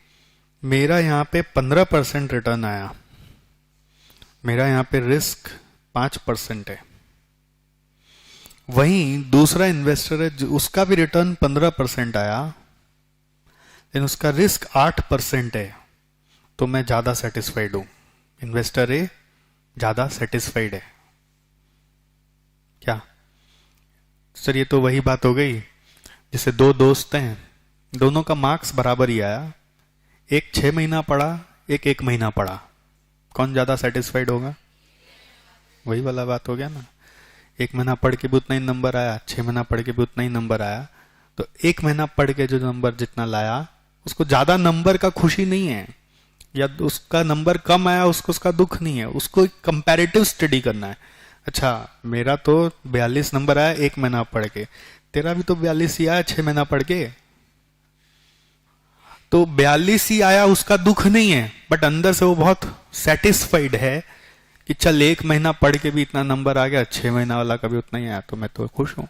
मेरा यहां पे 15% रिटर्न आया, मेरा यहां पे रिस्क 5% है, वहीं दूसरा इन्वेस्टर है उसका भी रिटर्न 15% आया लेकिन उसका रिस्क 8% है, तो मैं ज्यादा सेटिस्फाइड हूं. इन्वेस्टर ए ज्यादा सेटिस्फाइड है. क्या सर? ये तो वही बात हो गई जैसे दो दोस्त हैं, दोनों का मार्क्स बराबर ही आया, एक 6 महीना पढ़ा, एक 1 महीना पढ़ा, कौन ज्यादा सेटिस्फाइड होगा? वही वाला बात हो गया ना. एक महीना पढ़ के भी उतना ही नंबर आया, 6 महीना पढ़ के भी उतना ही नंबर आया, तो एक महीना पढ़ के जो नंबर जितना लाया उसको ज्यादा नंबर का खुशी नहीं है, या उसका नंबर कम आया उसको उसका दुख नहीं है, उसको एक कंपैरेटिव स्टडी करना है। अच्छा, मेरा तो 42 नंबर आया एक महीना पढ़ के, तेरा भी तो 42 ही आया 6 महीना पढ़ के, तो 42 ही आया उसका दुख नहीं है, बट अंदर से वो बहुत सेटिस्फाइड है कि चल एक महीना पढ़ के भी इतना नंबर आ गया, 6 महीना वाला का भी उतना ही आया, तो मैं तो खुश हूं।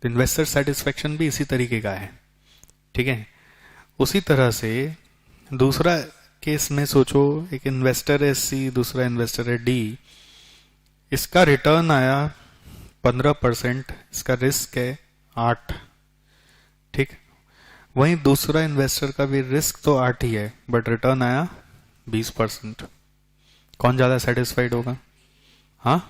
तो इन्वेस्टर सेटिस्फेक्शन भी इसी तरीके का है, ठीक है। उसी तरह से दूसरा केस में सोचो, एक इन्वेस्टर है सी, दूसरा इन्वेस्टर है डी, इसका रिटर्न आया 15%, इसका रिस्क है 8, ठीक। वहीं दूसरा इन्वेस्टर का भी रिस्क तो 8 ही है, बट रिटर्न आया 20%। कौन ज्यादा सेटिस्फाइड होगा? हाँ,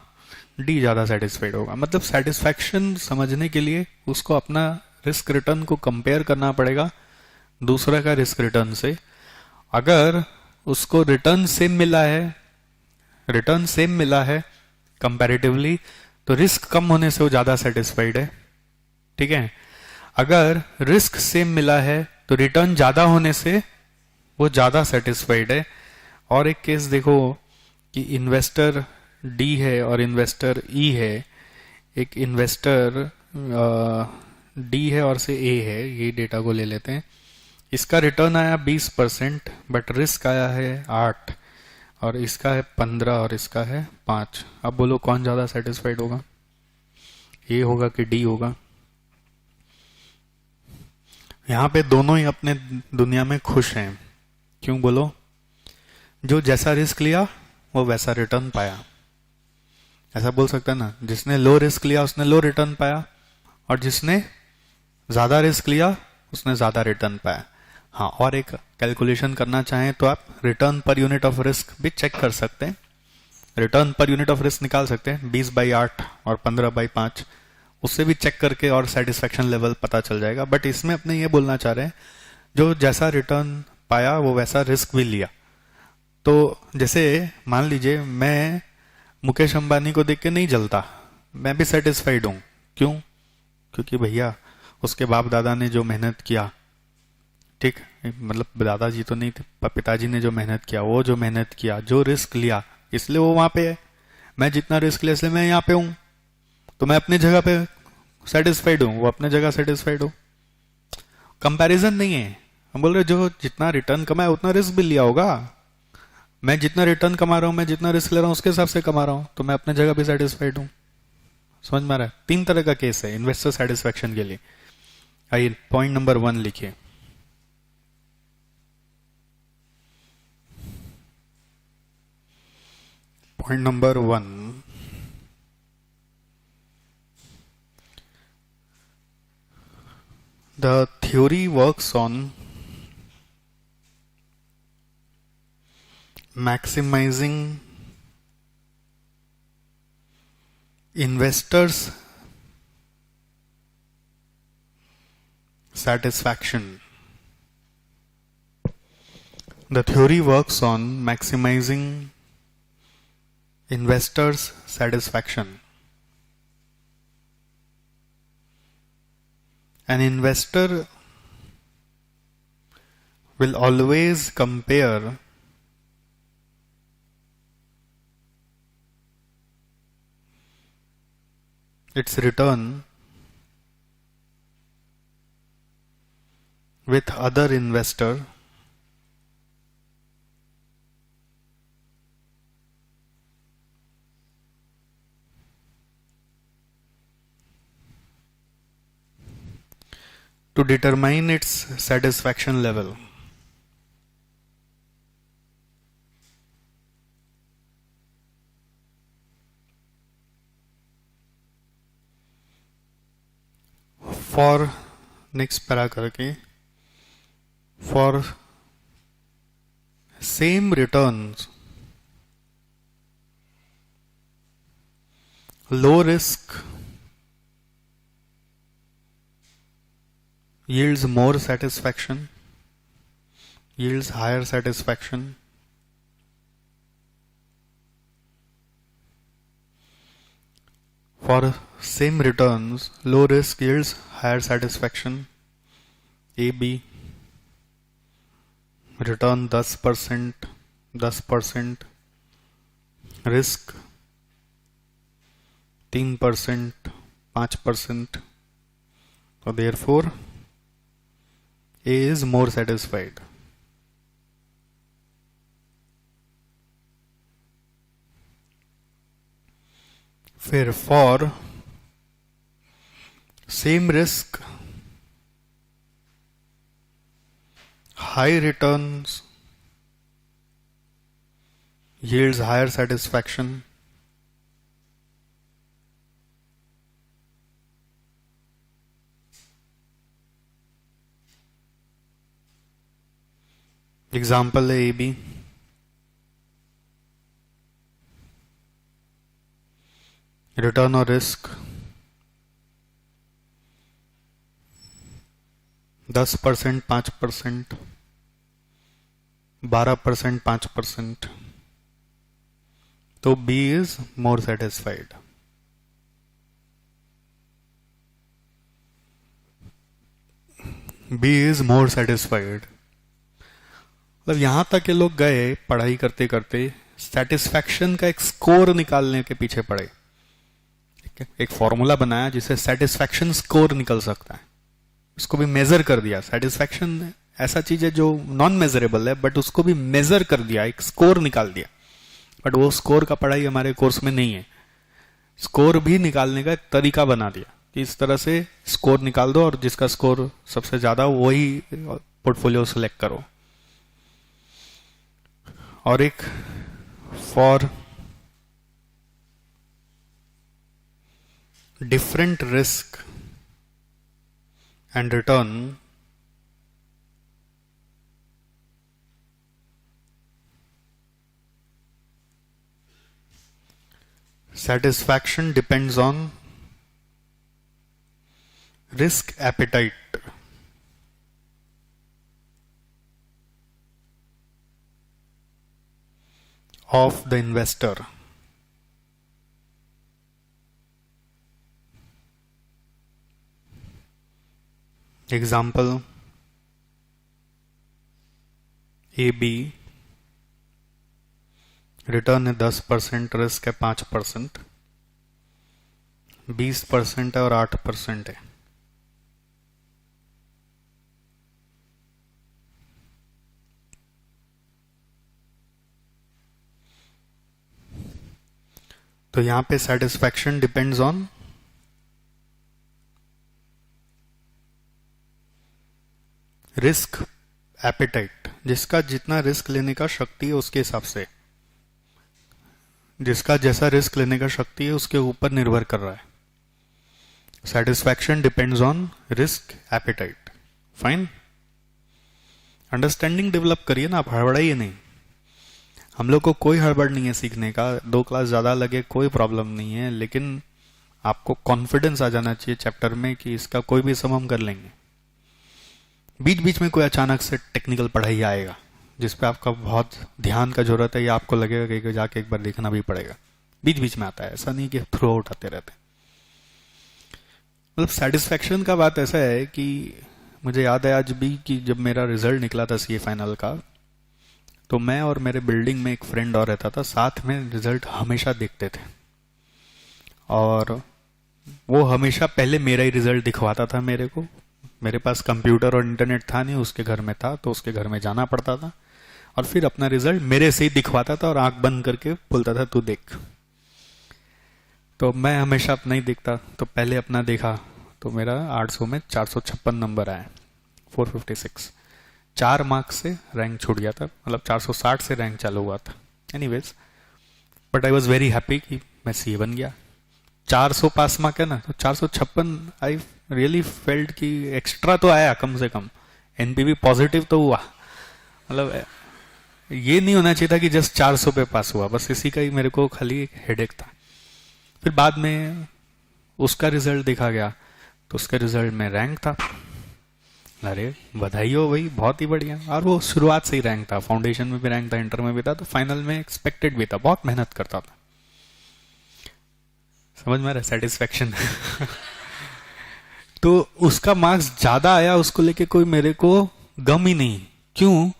डी ज्यादा सेटिस्फाइड होगा। मतलब सेटिस्फैक्शन समझने के लिए उसको अपना रिस्क रिटर्न को कंपेयर करना पड़ेगा दूसरा का रिस्क रिटर्न से। अगर उसको रिटर्न सेम मिला है कंपैरेटिवली, तो रिस्क कम होने से वो ज्यादा सेटिस्फाइड है, ठीक है। अगर रिस्क सेम मिला है तो रिटर्न ज्यादा होने से वो ज्यादा सेटिस्फाइड है। और एक केस देखो कि इन्वेस्टर डी है और इन्वेस्टर ई है। एक इन्वेस्टर डी है और से ए है, ये डेटा को ले लेते हैं। इसका रिटर्न आया 20%, बट रिस्क आया है 8, और इसका है 15 और इसका है 5। अब बोलो कौन ज्यादा सेटिस्फाइड होगा, ए होगा कि डी होगा? यहां पे दोनों ही अपने दुनिया में खुश हैं। क्यों बोलो? जो जैसा रिस्क लिया वो वैसा रिटर्न पाया। ऐसा बोल सकता है ना, जिसने लो रिस्क लिया उसने लो रिटर्न पाया, और जिसने ज्यादा रिस्क लिया उसने ज्यादा रिटर्न पाया। हाँ, और एक कैलकुलेशन करना चाहें तो आप return per unit of risk भी चेक कर सकते हैं। Return per unit of risk निकाल सकते हैं 20/8 और 15/5, उससे भी चेक करके और सेटिस्फेक्शन लेवल पता चल जाएगा। बट इसमें अपने ये बोलना चाह रहे हैं, जो जैसा रिटर्न पाया वो वैसा रिस्क भी लिया। तो जैसे मान लीजिए मैं मुकेश अंबानी को देख के नहीं जलता, मैं भी सेटिस्फाइड हूं। क्यों? क्योंकि भैया उसके बाप दादा ने जो मेहनत किया, ठीक, मतलब दादाजी तो नहीं थे, पिताजी ने जो मेहनत किया, वो जो मेहनत किया, जो रिस्क लिया, इसलिए वो वहां पे है। मैं जितना रिस्क लिया इसलिए मैं यहाँ पे हूं। तो मैं अपनी जगह पे सेटिस्फाइड हूं, वो अपने जगह सेटिस्फाइड हो। कंपैरिजन नहीं है। हम बोल रहे जो जितना रिटर्न कमाया उतना रिस्क भी लिया होगा। मैं जितना रिटर्न कमा रहा हूं, मैं जितना रिस्क ले रहा हूं, उसके हिसाब से कमा रहा हूं, तो मैं अपने जगह भी सेटिस्फाइड हूं। समझ में आ रहा है? 3 तरह का केस है इन्वेस्टर सेटिस्फेक्शन के लिए। आइए पॉइंट नंबर 1 लिखिए। Point number 1, the theory works on maximizing investors satisfaction. The theory works on maximizing investors satisfaction. An investor will always compare its return with other investor to determine its satisfaction level. For next para करके, for same returns, low risk yields more satisfaction, yields higher satisfaction. for same returns, low risk yields higher satisfaction. A B, return 10%, 10%, risk 3%, 5%. So therefore A is more satisfied. फिर for same risk, high returns yields higher satisfaction. Example है A B. Return और risk 10%, 5%, 12%, 5%. तो B is more satisfied. B is more satisfied. मतलब यहां तक ये लोग गए पढ़ाई करते करते सेटिस्फैक्शन का एक स्कोर निकालने के पीछे पड़े. एक फॉर्मूला बनाया जिससे सेटिस्फैक्शन स्कोर निकल सकता है, उसको भी मेजर कर दिया. सेटिस्फैक्शन ऐसा चीज है जो नॉन मेजरेबल है, बट उसको भी मेजर कर दिया, एक स्कोर निकाल दिया. बट वो स्कोर का पढ़ाई हमारे कोर्स में नहीं है. स्कोर भी निकालने का एक तरीका बना दिया कि इस तरह से स्कोर निकाल दो और जिसका स्कोर सबसे ज्यादा वही पोर्टफोलियो सेलेक्ट करो. और एक for different risk and return, satisfaction depends on risk appetite of the investor. Example A B, return है 10%, रिस्क है 5%, 20% है और 8% है. तो यहां पे satisfaction depends on risk appetite. जिसका जितना रिस्क लेने का शक्ति है उसके हिसाब से, जिसका जैसा रिस्क लेने का शक्ति है उसके ऊपर निर्भर कर रहा है. Satisfaction depends on risk appetite. Fine, understanding develop करिए ना, आप हड़बड़ाइए नहीं. हम लोग को कोई हड़बड़ नहीं है सीखने का. 2 क्लास ज्यादा लगे कोई प्रॉब्लम नहीं है, लेकिन आपको कॉन्फिडेंस आ जाना चाहिए चैप्टर में कि इसका कोई भी सम हम कर लेंगे. बीच बीच में कोई अचानक से टेक्निकल पढ़ाई आएगा जिसपे आपका बहुत ध्यान का जरूरत है, या आपको लगेगा कि जाके एक बार देखना भी पड़ेगा. बीच बीच में आता है, ऐसा नहीं कि थ्रू आउट आते रहते. मतलब सेटिस्फैक्शन का बात ऐसा है कि मुझे याद है आज भी कि जब मेरा रिजल्ट निकला था सीए फाइनल का, तो मैं और मेरे बिल्डिंग में एक फ्रेंड और रहता था, साथ में रिजल्ट हमेशा देखते थे. और वो हमेशा पहले मेरा ही रिजल्ट दिखवाता था मेरे को. मेरे पास कंप्यूटर और इंटरनेट था नहीं, उसके घर में था, तो उसके घर में जाना पड़ता था और फिर अपना रिजल्ट मेरे से ही दिखवाता था और आंख बंद करके बोलता था तू देख. तो मैं हमेशा अपना ही देखता, तो पहले अपना देखा तो मेरा 800 में 456 नंबर आया, 456. 4 मार्क्स से रैंक छूट गया था, मतलब 460 से रैंक चालू हुआ था. Anyways, but I was very happy कि मैं सीए बन गया. 400 पास मार्क है ना, तो 456 आई रियली फेल्ट कि एक्स्ट्रा तो आया कम से कम, एनपीवी पॉजिटिव तो हुआ. मतलब ये नहीं होना चाहिए था कि जस्ट 400 पे पास हुआ, बस इसी का ही मेरे को खाली हेडेक था. फिर बाद में उसका रिजल्ट देखा गया, तो उसके रिजल्ट में रैंक था. अरे बधाई हो भाई, बहुत ही बढ़िया. और वो शुरुआत से ही रैंक था, फाउंडेशन में भी रैंक था, इंटर में भी था, तो फाइनल में एक्सपेक्टेड भी था. बहुत मेहनत करता था. समझ में आ रहा है सेटिस्फेक्शन। तो उसका मार्क्स ज्यादा आया, उसको लेके कोई मेरे को गम ही नहीं। क्यों?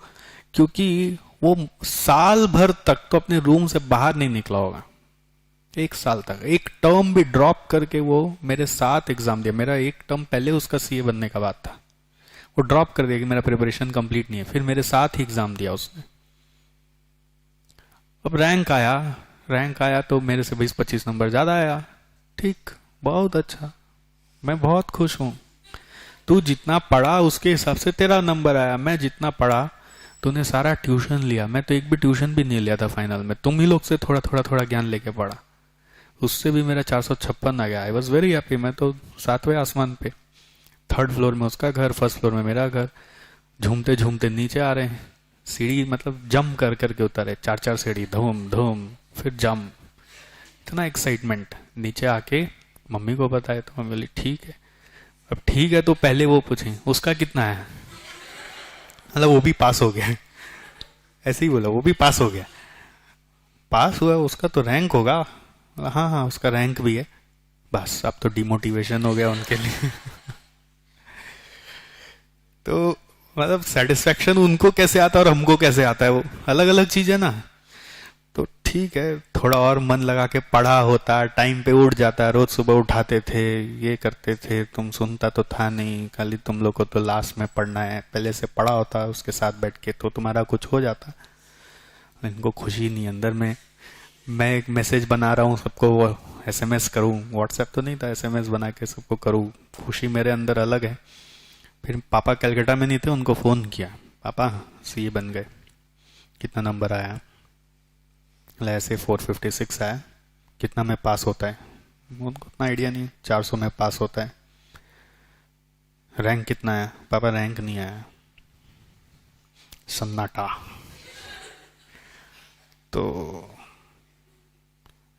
क्योंकि वो साल भर तक तो अपने रूम से बाहर नहीं निकला होगा। एक साल तक एक टर्म भी ड्रॉप करके वो मेरे साथ एग्जाम दिया। मेरा एक टर्म पहले उसका सीए बनने का बात था, वो ड्रॉप कर दिया कि मेरा प्रिपरेशन कंप्लीट नहीं है, फिर मेरे साथ ही एग्जाम दिया उसने। अब रैंक आया तो मेरे से 20-25 नंबर ज्यादा आया। ठीक, बहुत अच्छा, मैं बहुत खुश हूं। तू जितना पढ़ा उसके हिसाब से तेरा नंबर आया। मैं जितना पढ़ा, तूने सारा ट्यूशन लिया, मैं तो एक भी ट्यूशन भी नहीं लिया था फाइनल में। तुम ही लोग से थोड़ा थोड़ा थोड़ा ज्ञान लेके पढ़ा, उससे भी मेरा 456 आ गया। I was very happy. मैं तो 7वें आसमान पे, 3rd फ्लोर में उसका घर, 1st फ्लोर में मेरा घर। झूमते झूमते नीचे आ रहे हैं, सीढ़ी मतलब जम कर करके उतारे, 4-4 सीढ़ी, धूम धूम, फिर जम। इतना एक्साइटमेंट। नीचे आके मम्मी को बताया तो मम्मी बोली ठीक है। अब ठीक है तो पहले वो पूछे उसका कितना है, मतलब वो भी पास हो गया। ऐसे ही बोला, वो भी पास हो गया। पास हुआ, उसका तो रैंक होगा। हाँ हाँ, उसका रैंक भी है। बस अब तो डिमोटिवेशन हो गया उनके लिए। तो मतलब सेटिस्फेक्शन उनको कैसे आता है और हमको कैसे आता है, वो अलग अलग चीज है ना। तो ठीक है, थोड़ा और मन लगा के पढ़ा होता, टाइम पे उठ जाता, रोज सुबह उठाते थे, ये करते थे, तुम सुनता तो था नहीं, खाली तुम लोग को तो लास्ट में पढ़ना है, पहले से पढ़ा होता उसके साथ बैठ के तो तुम्हारा कुछ हो जाता। इनको खुशी नहीं अंदर में। मैं एक मैसेज बना रहा हूँ सबको, वो एसएमएस करूँ, व्हाट्सएप तो नहीं था, एसएमएस बना के सबको करूँ, खुशी मेरे अंदर अलग है। फिर पापा कलकत्ता में नहीं थे, उनको फोन किया, पापा सीए बन गए, कितना नंबर आया? ऐसे 456 आया, कितना में पास होता है? उनको उतना आइडिया नहीं, 400 में पास होता है। रैंक कितना आया? पापा रैंक नहीं आया। सन्नाटा। तो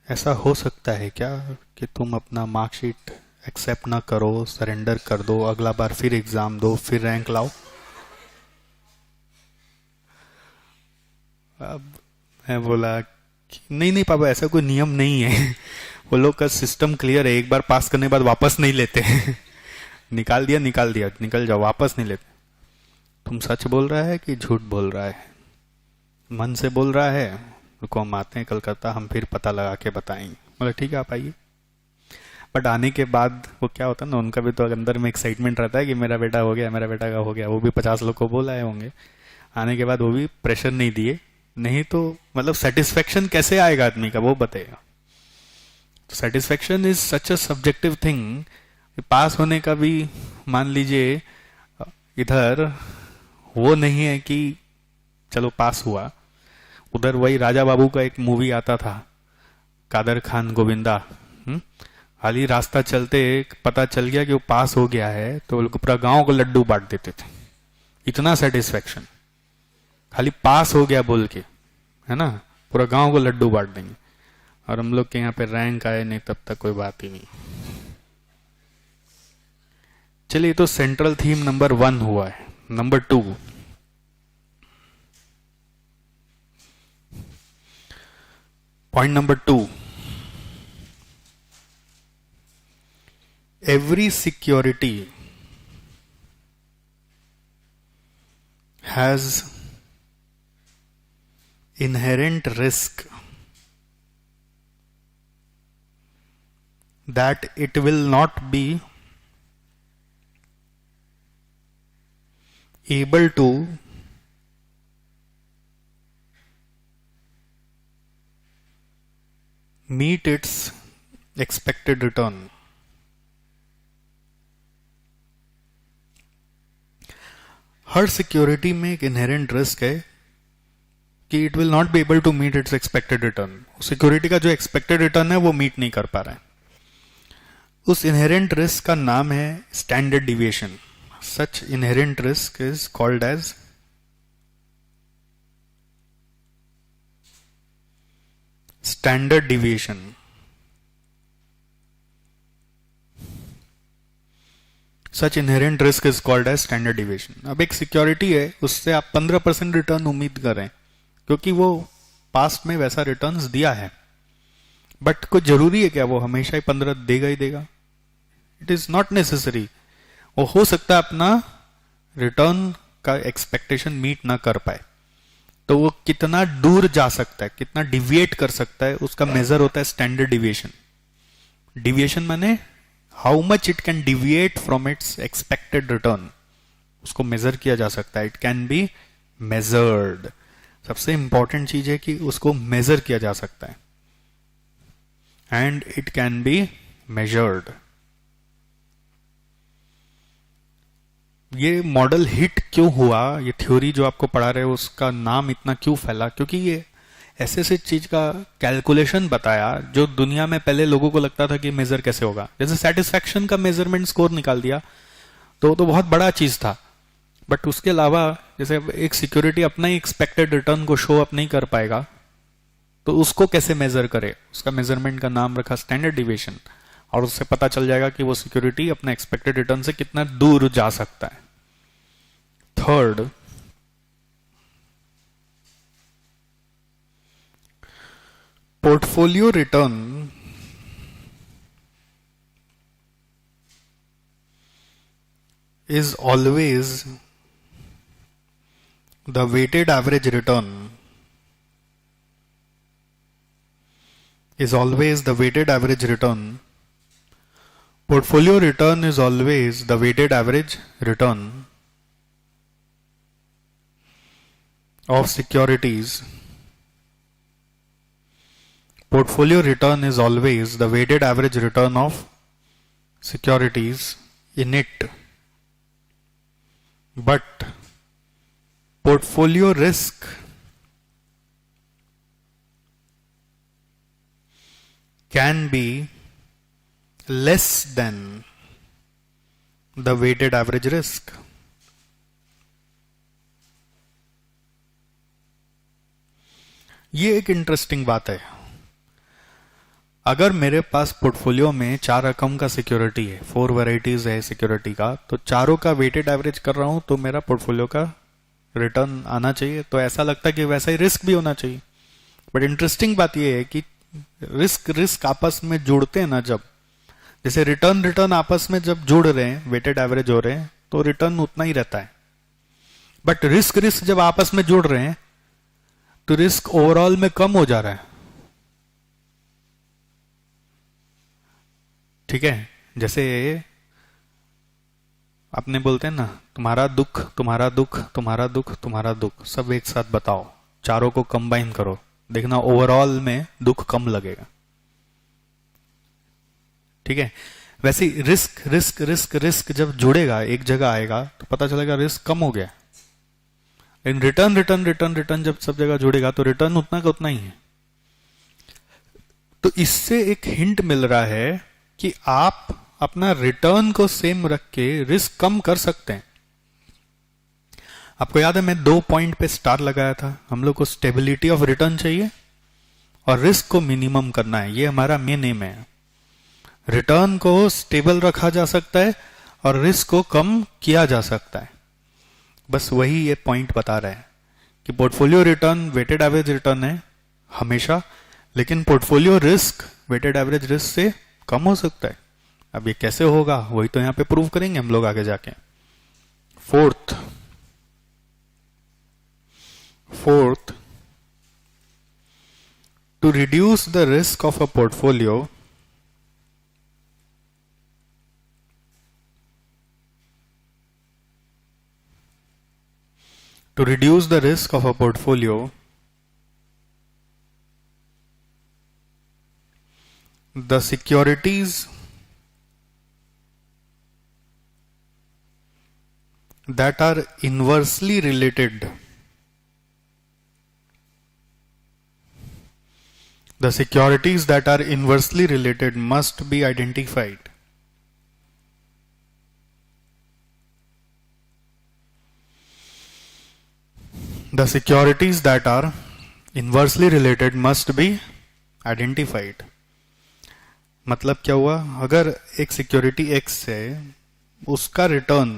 ऐसा हो सकता है क्या कि तुम अपना मार्कशीट एक्सेप्ट ना करो, सरेंडर कर दो, अगला बार फिर एग्जाम दो, फिर रैंक लाओ? अब मैं बोला कि नहीं नहीं पापा, ऐसा कोई नियम नहीं है। वो लोग का सिस्टम क्लियर है, एक बार पास करने के बाद वापस नहीं लेते। निकाल दिया निकल जाओ, वापस नहीं लेते। तुम सच बोल रहा है कि झूठ बोल रहा है? मन से बोल रहा है? रुको हम आते हैं कलकत्ता, हम फिर पता लगा के बताएंगे। बोला ठीक है आप आइए। बट आने के बाद वो क्या होता है ना, उनका भी तो अंदर में एक्साइटमेंट रहता है कि मेरा बेटा हो गया, मेरा बेटा का हो गया। वो भी 50 लोग को बोल आए होंगे। आने के बाद वो भी प्रेशर नहीं दिए, नहीं तो मतलब सेटिस्फेक्शन कैसे आएगा आदमी का, वो बताएगा। तो satisfaction is such a subjective thing. Pass होने का भी मान लीजिए इधर वो नहीं है कि चलो पास हुआ, उधर वही राजा बाबू का एक मूवी आता था, कादर खान गोविंदा। खाली रास्ता चलते पता चल गया कि वो पास हो गया है तो वो पूरा गांव को लड्डू बांट देते थे। इतना सेटिस्फेक्शन, खाली पास हो गया बोल के, है ना, पूरा गांव को लड्डू बांट देंगे। और हम लोग के यहाँ पे रैंक आए नहीं तब तक कोई बात ही नहीं। चलिए, तो सेंट्रल थीम नंबर 1 हुआ है। Number 2, point number 2, every security has inherent risk that it will not be able to meet its expected return. हर सिक्योरिटी में एक इनहेरेंट रिस्क है कि it will not be able to meet its expected return. Security का जो expected return है वो meet नहीं कर पा रहा है। उस इनहेरेंट रिस्क का नाम है standard deviation. Such inherent risk is called as standard deviation. Such inherent risk is called as standard deviation. अब एक सिक्योरिटी है, उससे आप 15% रिटर्न उम्मीद करें क्योंकि वो पास्ट में वैसा रिटर्न्स दिया है, बट कुछ जरूरी है क्या वो हमेशा ही 15 देगा ही देगा? It is not necessary. वो हो सकता है अपना रिटर्न का एक्सपेक्टेशन मीट ना कर पाए, तो वो कितना दूर जा सकता है, कितना डिविएट कर सकता है, उसका मेजर होता है स्टैंडर्ड डिविएशन। डिविएशन माने how much it can deviate from its expected return, उसको मेजर किया जा सकता है। It can be measured. सबसे इंपॉर्टेंट चीज है कि उसको मेजर किया जा सकता है, and it can be measured. ये मॉडल हिट क्यों हुआ, ये थ्योरी जो आपको पढ़ा रहे हो उसका नाम इतना क्यों फैला? क्योंकि ये ऐसे चीज का कैलकुलेशन बताया जो दुनिया में पहले लोगों को लगता था कि मेजर कैसे होगा। जैसे सेटिस्फैक्शन का मेजरमेंट स्कोर निकाल दिया तो बहुत बड़ा चीज था, बट उसके अलावा जैसे एक सिक्योरिटी अपना ही एक्सपेक्टेड रिटर्न को शो अप नहीं कर पाएगा, तो उसको कैसे मेजर करे? उसका मेजरमेंट का नाम रखा स्टैंडर्ड डिविएशन, और उससे पता चल जाएगा कि वो सिक्योरिटी अपना एक्सपेक्टेड रिटर्न से कितना दूर जा सकता है। Third, portfolio return is always the weighted average return is always the weighted average return. Portfolio return is always the weighted average return of securities. Portfolio return is always the weighted average return of securities in it. But portfolio risk can be less than the weighted average risk. ये एक interesting बात है। अगर मेरे पास portfolio में 4 रकम का security है, 4 वैरायटीज है सिक्योरिटी का, तो चारों का वेटेड एवरेज कर रहा हूं तो मेरा पोर्टफोलियो का रिटर्न आना चाहिए। तो ऐसा लगता है कि वैसा ही रिस्क भी होना चाहिए। बट इंटरेस्टिंग बात यह है कि रिस्क आपस में जुड़ते हैं ना, जब जैसे रिटर्न आपस में जब जुड़ रहे हैं, वेटेड एवरेज हो रहे हैं, तो रिटर्न उतना ही रहता है। बट रिस्क जब आपस में जुड़ रहे हैं तो रिस्क ओवरऑल में कम हो जा रहा है। ठीक है, जैसे आपने बोलते हैं ना, तुम्हारा दुख तुम्हारा दुख तुम्हारा दुख तुम्हारा दुख सब एक साथ बताओ, चारों को कंबाइन करो, देखना ओवरऑल में दुख कम लगेगा। ठीक है, वैसे रिस्क रिस्क रिस्क रिस्क जब जुड़ेगा एक जगह आएगा तो पता चलेगा रिस्क कम हो गया। लेकिन रिटर्न रिटर्न रिटर्न रिटर्न जब सब जगह जुड़ेगा तो रिटर्न उतना का उतना ही है। तो इससे एक हिंट मिल रहा है कि आप अपना रिटर्न को सेम रख के रिस्क कम कर सकते हैं। आपको याद है मैं 2 पॉइंट पे स्टार लगाया था। हम लोग को स्टेबिलिटी ऑफ रिटर्न चाहिए और रिस्क को मिनिमम करना है, ये हमारा मेन एम है। रिटर्न को स्टेबल रखा जा सकता है और रिस्क को कम किया जा सकता है। बस वही ये पॉइंट बता रहा है कि portfolio return weighted average return है हमेशा, लेकिन portfolio risk weighted average risk से कम हो सकता है। अब ये कैसे होगा वही तो यहां पे प्रूव करेंगे हम लोग आगे जाके। Fourth, to reduce the risk of a portfolio, to reduce the risk of a portfolio, the securities that are inversely related, the securities that are inversely related must be identified. The securities that are inversely related must be identified. मतलब क्या हुआ, अगर एक security X है, उसका return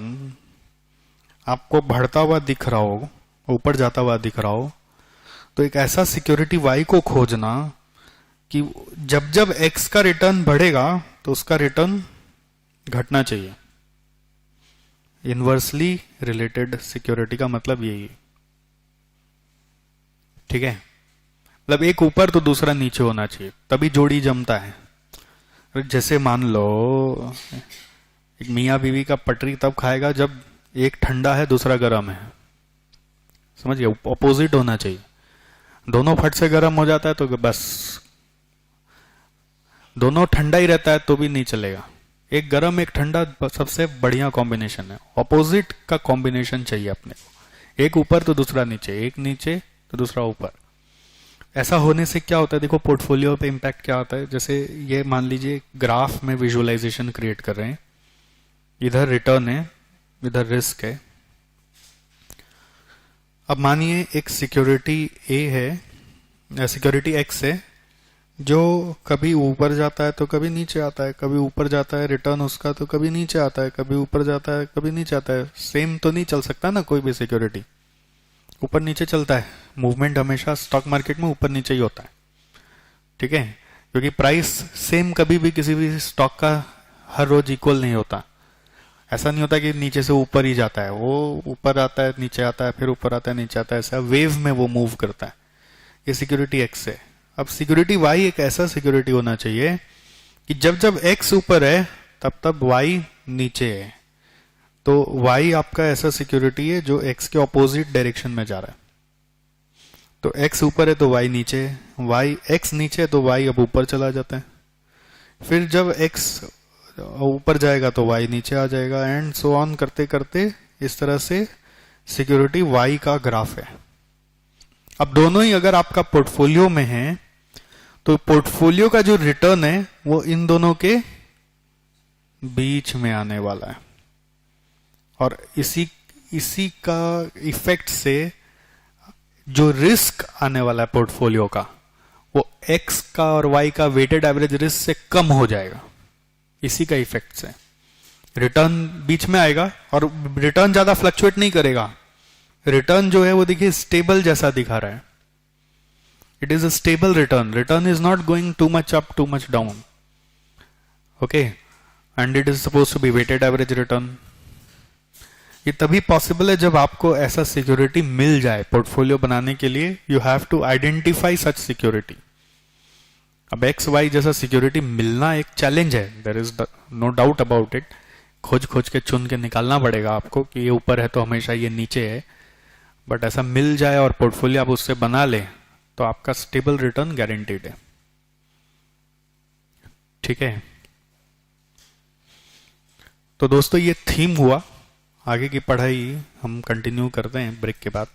आपको बढ़ता हुआ दिख रहा हो, ऊपर जाता हुआ दिख रहा हो, तो एक ऐसा सिक्योरिटी Y को खोजना कि जब जब एक्स का रिटर्न बढ़ेगा तो उसका रिटर्न घटना चाहिए। इनवर्सली रिलेटेड सिक्योरिटी का मतलब यही है, ठीक है। मतलब एक ऊपर तो दूसरा नीचे होना चाहिए, तभी जोड़ी जमता है। जैसे मान लो एक मियाँ बीवी का पटरी तब खाएगा जब एक ठंडा है दूसरा गर्म है, समझ गए, अपोजिट होना चाहिए। दोनों फट से गर्म हो जाता है तो बस, दोनों ठंडा ही रहता है तो भी नहीं चलेगा। एक गर्म एक ठंडा सबसे बढ़िया कॉम्बिनेशन है, ऑपोजिट का कॉम्बिनेशन चाहिए अपने को। एक ऊपर तो दूसरा नीचे, एक नीचे तो दूसरा ऊपर। ऐसा होने से क्या होता है, देखो पोर्टफोलियो पे इम्पैक्ट क्या होता है। जैसे ये मान लीजिए ग्राफ में विजुअलाइजेशन क्रिएट कर रहे हैं, इधर रिटर्न है इधर रिस्क है। अब मानिए एक सिक्योरिटी ए है, सिक्योरिटी एक्स है, जो कभी ऊपर जाता है तो कभी नीचे आता है, कभी ऊपर जाता है रिटर्न उसका तो कभी नीचे आता है, कभी ऊपर जाता है कभी नीचे आता है। सेम तो नहीं चल सकता ना, कोई भी सिक्योरिटी ऊपर नीचे चलता है। मूवमेंट हमेशा स्टॉक मार्केट में ऊपर नीचे ही होता है, ठीक है, क्योंकि प्राइस सेम कभी भी किसी भी स्टॉक का हर रोज इक्वल नहीं होता। ऐसा नहीं होता कि नीचे से ऊपर ही जाता है, वो ऊपर आता है नीचे आता है फिर ऊपर आता है नीचे आता है, ऐसा वेव में वो मूव करता है। ये सिक्योरिटी एक्स है। अब सिक्योरिटी वाई एक ऐसा सिक्योरिटी होना चाहिए कि जब जब एक्स ऊपर है तब तब वाई नीचे है। तो वाई आपका ऐसा सिक्योरिटी है जो एक्स के ऑपोजिट डायरेक्शन में जा रहा है। तो एक्स ऊपर है तो वाई नीचे है, वाई एक्स नीचे है तो वाई अब ऊपर चला जाता है। फिर जब एक्स ऊपर जाएगा तो वाई नीचे आ जाएगा, एंड सो ऑन करते करते इस तरह से सिक्योरिटी वाई का ग्राफ है। अब दोनों ही अगर आपका पोर्टफोलियो में है तो पोर्टफोलियो का जो रिटर्न है वो इन दोनों के बीच में आने वाला है, और इसी का इफेक्ट से जो रिस्क आने वाला है पोर्टफोलियो का, वो एक्स का और वाई का वेटेड एवरेज रिस्क से कम हो जाएगा। इसी का इफेक्ट से रिटर्न बीच में आएगा, और रिटर्न ज्यादा फ्लक्चुएट नहीं करेगा। रिटर्न जो है वो देखिए स्टेबल जैसा दिखा रहा है। It is a stable return, return is not going too much up too much down, okay, and it is suppose to be weighted average return. ये तभी पॉसिबल है जब आपको ऐसा सिक्योरिटी मिल जाए। पोर्टफोलियो बनाने के लिए you have to identify such security. अब एक्स वाई जैसा सिक्योरिटी मिलना एक चैलेंज है, there is no doubt about it. खोज खोज के चुन के निकालना पड़ेगा आपको कि ये ऊपर है तो हमेशा ये नीचे है, बट ऐसा मिल जाए और पोर्टफोलियो आप उससे बना ले तो आपका स्टेबल रिटर्न गारंटीड है, ठीक है। तो दोस्तों ये थीम हुआ, आगे की पढ़ाई हम कंटिन्यू करते हैं ब्रेक के बाद।